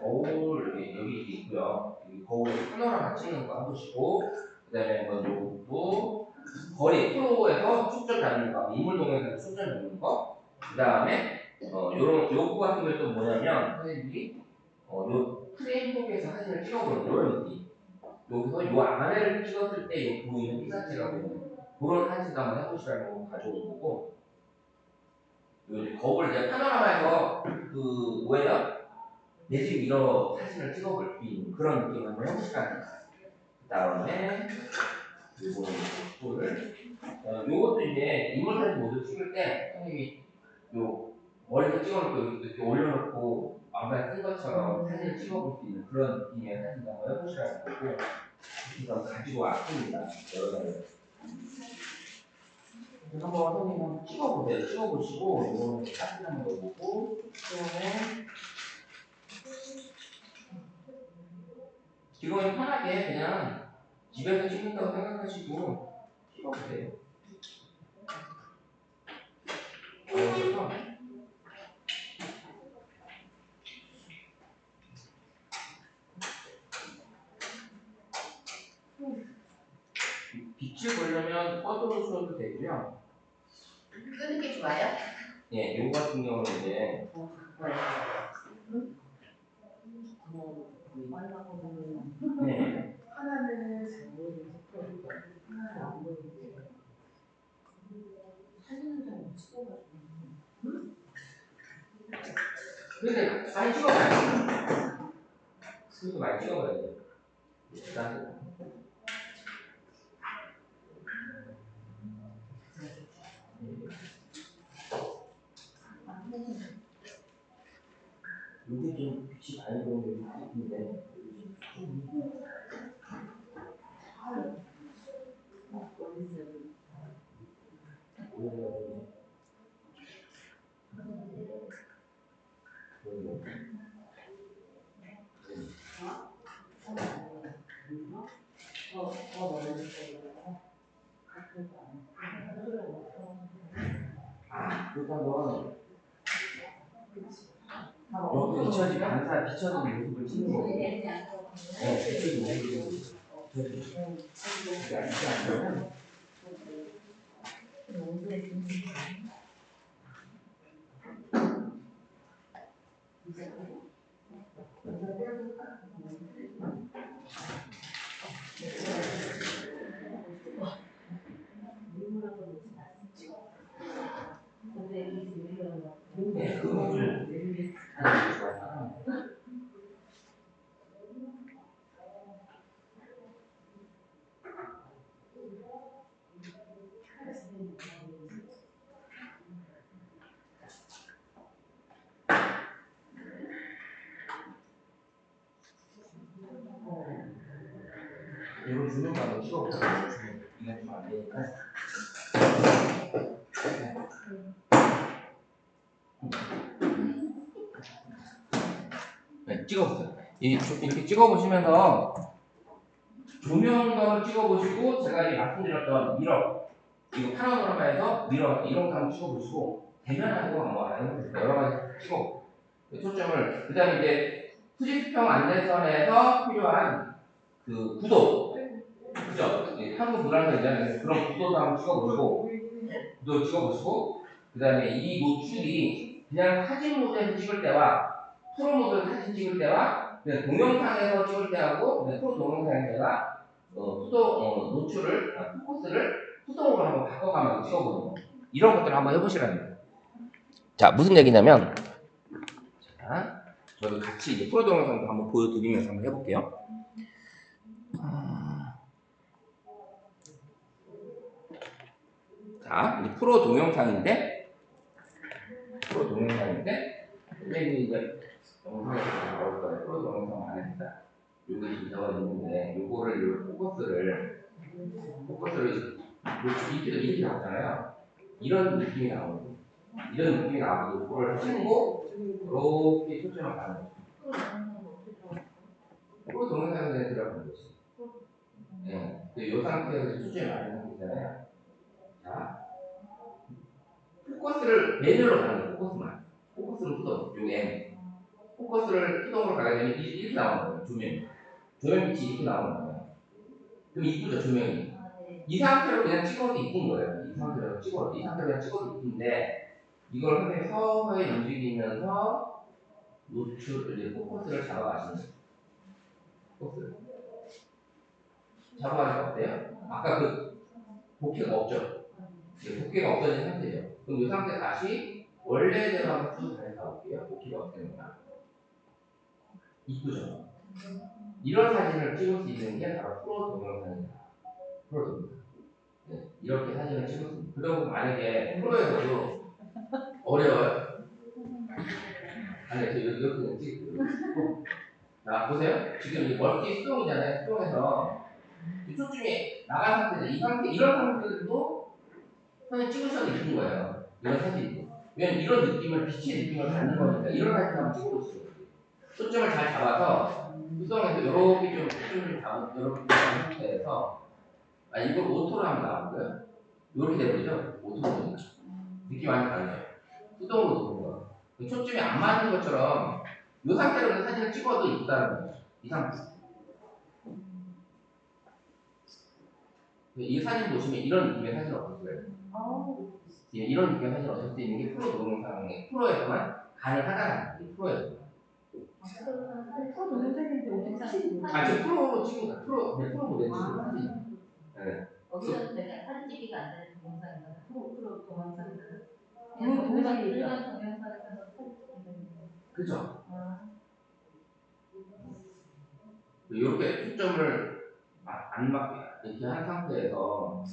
거울 여기 있고요. 여기 거울에 파노라마 찍는 거 해보시고 그 다음에 한번 요것도 거리 프로에서 초점 잡는 거, 인물 동영상에서 초점 잡는 거, 그 다음에 요거 같은 경우에 또 뭐냐면 선생님들이 요 프레임 속에서 사진을 찍어보는 이런 느낌. 여기서 요 안에를 찍었을 때 요 보이는 이 자체가 보이는 그런 사진도 한번 해보시라는 거 가져온 거고. 요 이제 거울 이제 파노라마에서 그 뭐예요? 내집 미러 사진을 찍어볼 수 있는 그런 느낌 한번 해보시라는 거예요. 그 다음에 요것도 이제 인물 사진 모두 찍을 때 선생님이 요 머리를 찍어놓고 이렇게 올려놓고 왕관 쓴 것처럼 사진을 찍어볼 수 있는 그런 느낌의 사진도 한번 해보시라는 거고 그래서 가지고 왔습니다. 여러 가지. 한번 선생님 한번 찍어보세요. 찍어보시고 요거는 사진 한번 보고 그다음에 지금 편하게 그냥 집에서 찍는다고 생각하시고 찍어보세요. 그래서 빛을 보려면 꺼두셔도 되고요. 끄는 게 좋아요? 예, 요거 같은 경우는 이제 네. 하나는 잘 보이는데 하나는 안 보이는데 사진을 잘 찍어가지고. 근데 많이 찍어봐요. 그래도 많이 찍어봐야 돼요. 일단 요게 좀 빛이 많이 들어오는 것 같은데 그렇다면 여기 비춰진 반사 비춰진 모습을 찍는 거예요. 네, 비춰진 모습을 이게 아니지 않나요? 네, 그거를 하는 게 좋아요. 이거 주는 거 한번 찍어보세요. 이거 좀 안 되니까. 네, 찍어보세요. 이렇게 찍어보시면서 조명감을 찍어보시고 제가 말씀드렸던 미러 이거 파노라마에서 미러 이런 거 한번 찍어보시고 대면하고 뭐 여러 가지 찍어 초점을 그다음에 이제 수직수평 안내선에서 필요한 그 구도 그죠? 한국 불안전이잖아요. 그런 구도도 한번 찍어보시고 구도 찍어보시고 그다음에 이 노출이 그냥 사진 모드에서 찍을 때와 프로 모드에서 사진 찍을 때와 그냥 동영상에서 찍을 때하고 그냥 프로 동영상에다가 노출을 포커스를 수동으로 한번 바꿔가면서 찍어보는 거 이런 것들을 한번 해보시라는 거예요. 자 무슨 얘기냐면 자 저도 같이 이제 프로 동영상도 한번 보여드리면서 한번 해볼게요. 자 이제 프로 동영상인데 선생님이 이제 영상에서 나올 거예요. 프로 동영상 안에서 여기 지금 나와 있는데 요거를 포커스를 이렇게 나오잖아요. 이런 느낌이 나오고 요거를 치고 이렇게 초점을 가는 거죠. 프로 동영상에 들어가는 거지. 네, 이 상태에서 초점이 많이 나오잖아요. 자, 포커스를 맨으로 가는 거예요. 포커스를 수동, 요 M. 포커스를 수동으로 가게 되면 이렇게 나오는 거예요. 조명 빛이 이렇게 나오는 거예요. 그럼 이쁘죠, 조명이. 이 상태로 그냥 찍어도 이쁜 거예요. 이 상태로 그냥 찍어도 이쁜데 이걸 선생님이 서서히 움직이면서 이제 포커스를 잡아가시는 거예요. 포커스를. 잡아가니까 어때요? 아까 그 복회가 없죠? 복회가 없어진 상태죠. 그럼 이 상태 다시 원래대로 한번 쭉 다시 가볼게요. 복회가 어떻게 되나? 이쁘죠? 이런 사진을 찍을 수 있는 게 바로 프로 동영상입니다. 프로 동영상. 네, 이렇게 사진을 찍을 수 있습니다. 그리고 만약에 프로에서도 어려워요. 아니, 저 이렇게 찍고. 자, 보세요. 지금 이 멀티 수동이잖아요. 수동에서 이 초점이 나간 상태죠. 이런 상태들도 사진 찍으셔도 이쁜 거예요. 이런 사진도. 왜냐면 이런 느낌을, 빛의 느낌을 갖는 거니까 이런 사진 한번 찍어보시죠. 초점을 잘 잡아서 수동에서 이렇게 좀 초점을 좀 잡은 이렇게 잡은 상태에서 이걸 오토로 하면 나오고요. 이렇게 되버리죠. 오토로 보니까 느낌 많이 다르죠. 수동으로 도는 거. 초점이 안 맞는 것처럼 이 상태로 사진을 찍어도 이쁘다는 거죠. 이 상태. 이 사진 보시면 이런 느낌의 사진을 얻을 수가 있어요. 이런 느낌의 사진을 얻을 수 있는 게 프로 동영상의 프로에서만 가능하다는 거예요. 프로에서. 지금 프로로 찍은 거야. 프로 모델 찍은 사진. 네. 거기서 내가 사진 찍기가 안 되는 동영상인가요? 프로 동영상인가요? 동영상이죠. 일반 동영상에서 사진 찍기가 있는 그죠? 이렇게 초점을 안 맞게 이렇게 한 상태에서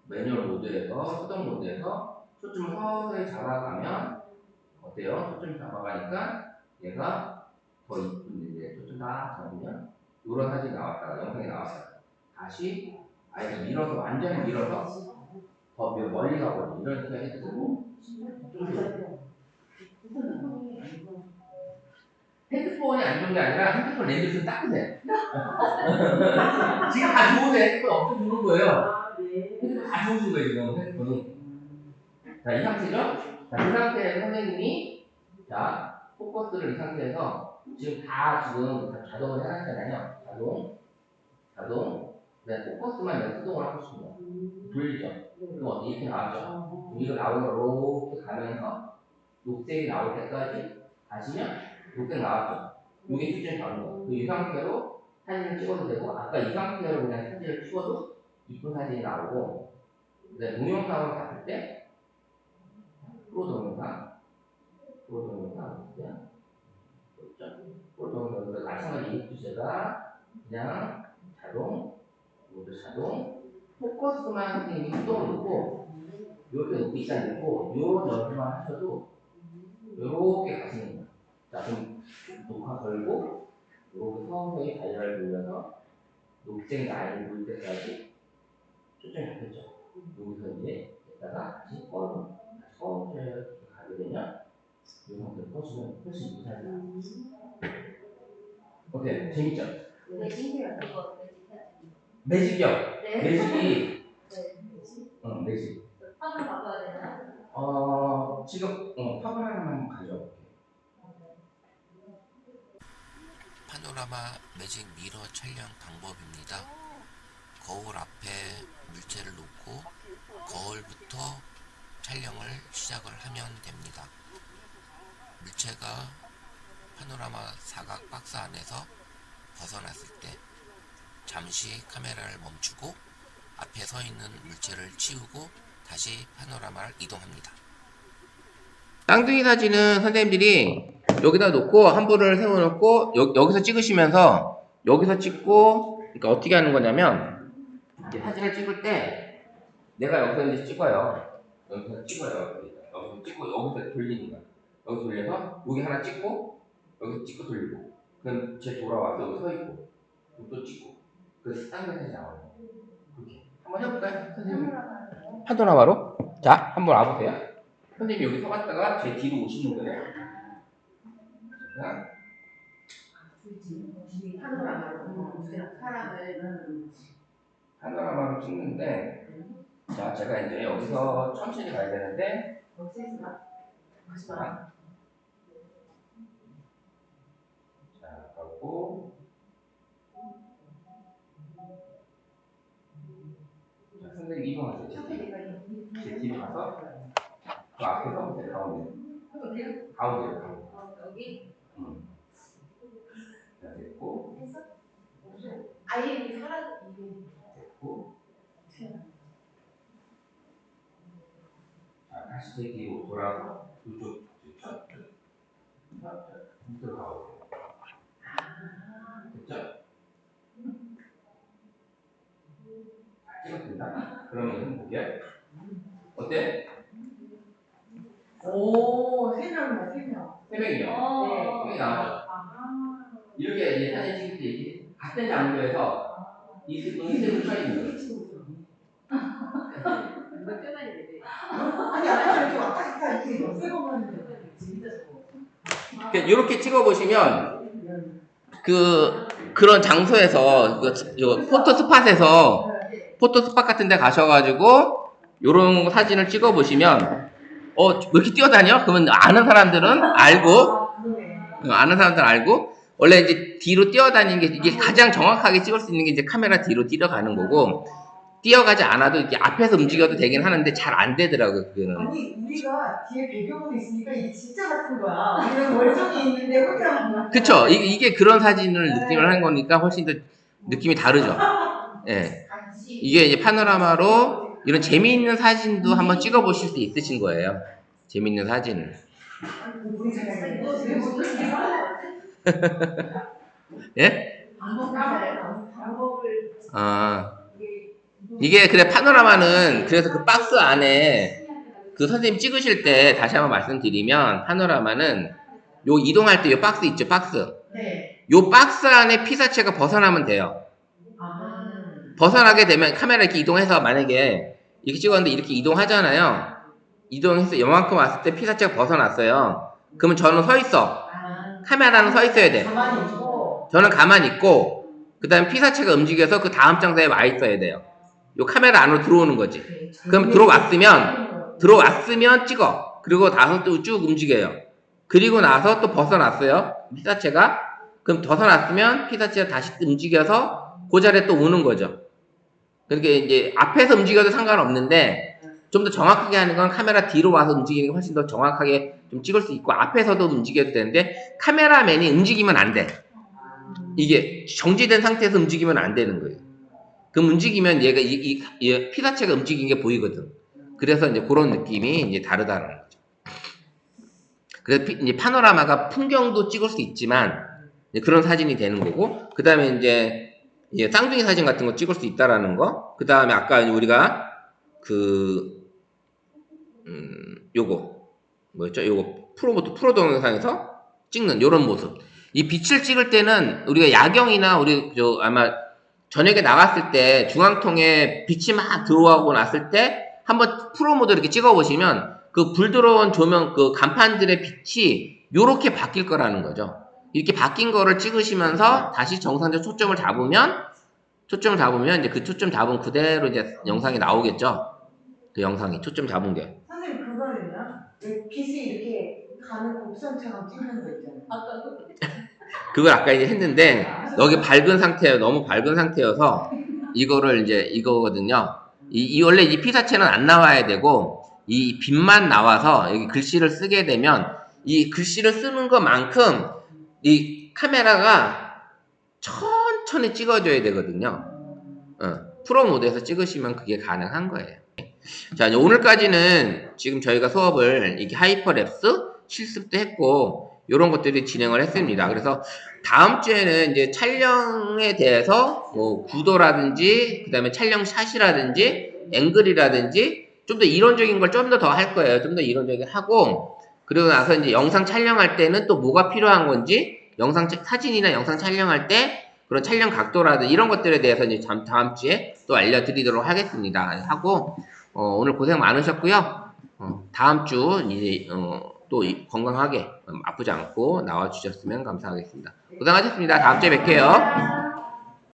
매뉴얼 모드에서 수동 모드에서 초점을 서서히 잡아가면 어때요? 초점 잡아가니까 얘가 더 이쁜데 초점 다 잡으면 이런 사진이 나왔다가 영상이 나왔다가 다시 아예 밀어서 완전히 밀어서 더 멀리 가버리는 이런 식의 해도 되고 핸드폰이 안 좋은 게 아니라 핸드폰 렌즈 좀 닦으세요. 지금 다 좋으세요. 핸드폰 엄청 좋은 거예요. 핸드폰 다 좋으신 거예요, 지금 핸드폰이. 자, 이 상태죠? 자, 그 상태에서 선생님이 자, 포커스를 이 상태에서 지금 지금 자동을 해놨잖아요. 자동. 네, 포커스만 내가 수동을 하고 싶습니다. 보이죠? 그럼 이렇게 나왔죠? 이거 나오는 거 이렇게 가면서 녹색이 나올 때까지 가시면 녹색 나왔죠? 이게 초점이 다른 거예요. 이 상태로 사진을 찍어도 되고 아까 이 상태로 그냥 사진을 찍어도 이쁜 사진이 나오고 동영상을 봤을 때 프로 동영상 그죠? 프로 동영상에서 마찬가지 이 주제가 그냥 자동 포커스만 선생님이 수동을 놓고 이렇게 놓고 있지 않고 이런 연습만 하셔도 이렇게 가시는 거예요. 자, 그럼 녹화 걸고 이렇게 서서히 다이얼을 돌려서 녹색 라인이 보일 때까지 초점이 잡혔죠. 여기서 이제 했다가 다시 꺼서 이렇게 가게 되면 이 상태로 꺼주면 훨씬 무사히 나와요. 어때요? 재밌죠? 네, 신기하다. 매직이요. 네. 매직이 네. 매직. 화면 바꿔야 되나요? 지금 팝을 하나만 가져올게요. 파노라마 매직 미러 촬영 방법입니다. 거울 앞에 물체를 놓고 거울부터 촬영을 시작을 하면 됩니다. 물체가 파노라마 사각 박스 안에서 벗어났을 때 잠시 카메라를 멈추고 앞에 서 있는 물체를 치우고 다시 파노라마를 이동합니다. 쌍둥이 사진은 선생님들이 여기다 놓고 한 분을 세워놓고 여기서 찍으시면서 여기서 찍고 그러니까 어떻게 하는 거냐면 이제 사진을 찍을 때 내가 여기서 이제 찍어요. 여기서 찍고 여기서 돌리는 거야. 여기서 돌려서 여기 하나 찍고 여기서 찍고 돌리고 그럼 제 돌아와서 여기 서 있고 또 찍고 그 쌍둥이 사진이 나와요. 그렇게 한번 해볼까요? 선생님 파노라마로 자 한번 와보세요. 선생님이 여기 서봤다가 제 뒤로 오시는 거예요. 자, 파노라마로 찍는데 자 제가 이제 여기서 천천히 가야 되는데 자 가고 자 선생님 이동하세요. 제 뒤로 가서 그 앞에 서보세요. 가운데요. 여기 자 됐고 아예 이렇게 사라져 됐고 자 다시 제 뒤로 돌아서 이쪽 밑으로 가보세요. 됐죠? 찍었습니다. 그러면 좀 볼게요. 어때? 오, 3명이야, 3명. 3명이요. 네. 3명이 나왔죠? 이렇게 이제 사진 찍을 때 이게 같은 장소에서 이 색을 펴있는 거예요. 이거 끝나야 돼. 아니, 아까 이렇게 왔다 갔다 이렇게 몇세 번 하는데. 이렇게 찍어보시면 그런 장소에서 포토 스팟에서 포토 스팟 같은 데 가셔가지고 요런 사진을 찍어 보시면 왜 이렇게 뛰어다녀? 그러면 아는 사람들은 알고 원래 이제 뒤로 뛰어다니는 게 이게 가장 정확하게 찍을 수 있는 게 이제 카메라 뒤로 뛰어가는 거고 뛰어가지 않아도 이렇게 앞에서 움직여도 되긴 하는데 잘 안 되더라고요. 그거는. 아니 우리가 뒤에 배경으로 있으니까 이게 진짜 같은 거야. 우리는 멀쩡히 있는데 혼자 그쵸? 이게 그런 사진을 느낌을 하는 거니까 훨씬 더 느낌이 다르죠. 예. 이게 이제 파노라마로 이런 재미있는 사진도 한번 찍어 보실 수 있으신 거예요. 재미있는 사진을. 우리 생각에 예? 방법을 이게 그래 파노라마는 그래서 그 박스 안에 그 선생님 찍으실 때 다시 한번 말씀드리면 파노라마는 요 이동할 때 요 박스 있죠, 박스. 네. 요 박스 안에 피사체가 벗어나면 돼요. 벗어나게 되면 카메라 이렇게 이동해서 만약에 이렇게 찍었는데 이렇게 이동하잖아요. 이동해서 요만큼 왔을 때 피사체가 벗어났어요. 그러면 저는 서 있어. 카메라는 서 있어야 돼. 가만히 있고 저는 가만히 있고 그 다음에 피사체가 움직여서 그 다음 장소에 와 있어야 돼요. 요 카메라 안으로 들어오는 거지. 그럼 들어왔으면 찍어. 그리고 나서 또 쭉 움직여요. 그리고 나서 또 벗어났어요. 피사체가. 그럼 벗어났으면 피사체가 다시 움직여서 그 자리에 또 오는 거죠. 그렇게 이제 앞에서 움직여도 상관없는데 좀 더 정확하게 하는 건 카메라 뒤로 와서 움직이는 게 훨씬 더 정확하게 좀 찍을 수 있고 앞에서도 움직여도 되는데 카메라맨이 움직이면 안 돼. 이게 정지된 상태에서 움직이면 안 되는 거예요. 그럼 움직이면 얘가 이 피사체가 움직이는 게 보이거든. 그래서 이제 그런 느낌이 이제 다르다는 거죠. 그래서 이제 파노라마가 풍경도 찍을 수 있지만 이제 그런 사진이 되는 거고, 그 다음에 이제 쌍둥이 사진 같은 거 찍을 수 있다라는 거. 그 다음에 아까 우리가 요거 뭐였죠? 요거 프로 동영상에서 찍는 요런 모습. 이 빛을 찍을 때는 우리가 야경이나 아마 저녁에 나갔을 때 중앙통에 빛이 막 들어오고 났을 때 한번 프로 모드 이렇게 찍어 보시면 그 불 들어온 조명 그 간판들의 빛이 요렇게 바뀔 거라는 거죠. 이렇게 바뀐 거를 찍으시면서 다시 정상적 초점을 잡으면 이제 그 초점 잡은 그대로 이제 영상이 나오겠죠. 그 영상이 초점 잡은 게. 선생님 그거는요? 왜 빛이 이렇게 가는 곡선처럼 찍는 거 있잖아요. 그걸 아까 이제 했는데 여기 밝은 상태예요. 너무 밝은 상태여서 이거를 이제 이거거든요. 이 원래 이 피사체는 안 나와야 되고 이 빛만 나와서 여기 글씨를 쓰게 되면 이 글씨를 쓰는 것만큼 이 카메라가 천천히 찍어줘야 되거든요. 프로 모드에서 찍으시면 그게 가능한 거예요. 자, 이제 오늘까지는 지금 저희가 수업을 이렇게 하이퍼랩스 실습도 했고 이런 것들이 진행을 했습니다. 그래서 다음 주에는 이제 촬영에 대해서 뭐 구도라든지 그 다음에 촬영 샷이라든지 앵글이라든지 좀 더 이론적인 걸 좀 더 할 거예요. 좀 더 이론적인 하고 그리고 나서 이제 영상 촬영할 때는 또 뭐가 필요한 건지 사진이나 영상 촬영할 때 그런 촬영 각도라든지 이런 것들에 대해서 이제 다음 주에 또 알려드리도록 하겠습니다. 하고 오늘 고생 많으셨고요. 다음 주 이제 또 건강하게 아프지 않고 나와주셨으면 감사하겠습니다. 고생하셨습니다. 다음 주에 뵐게요.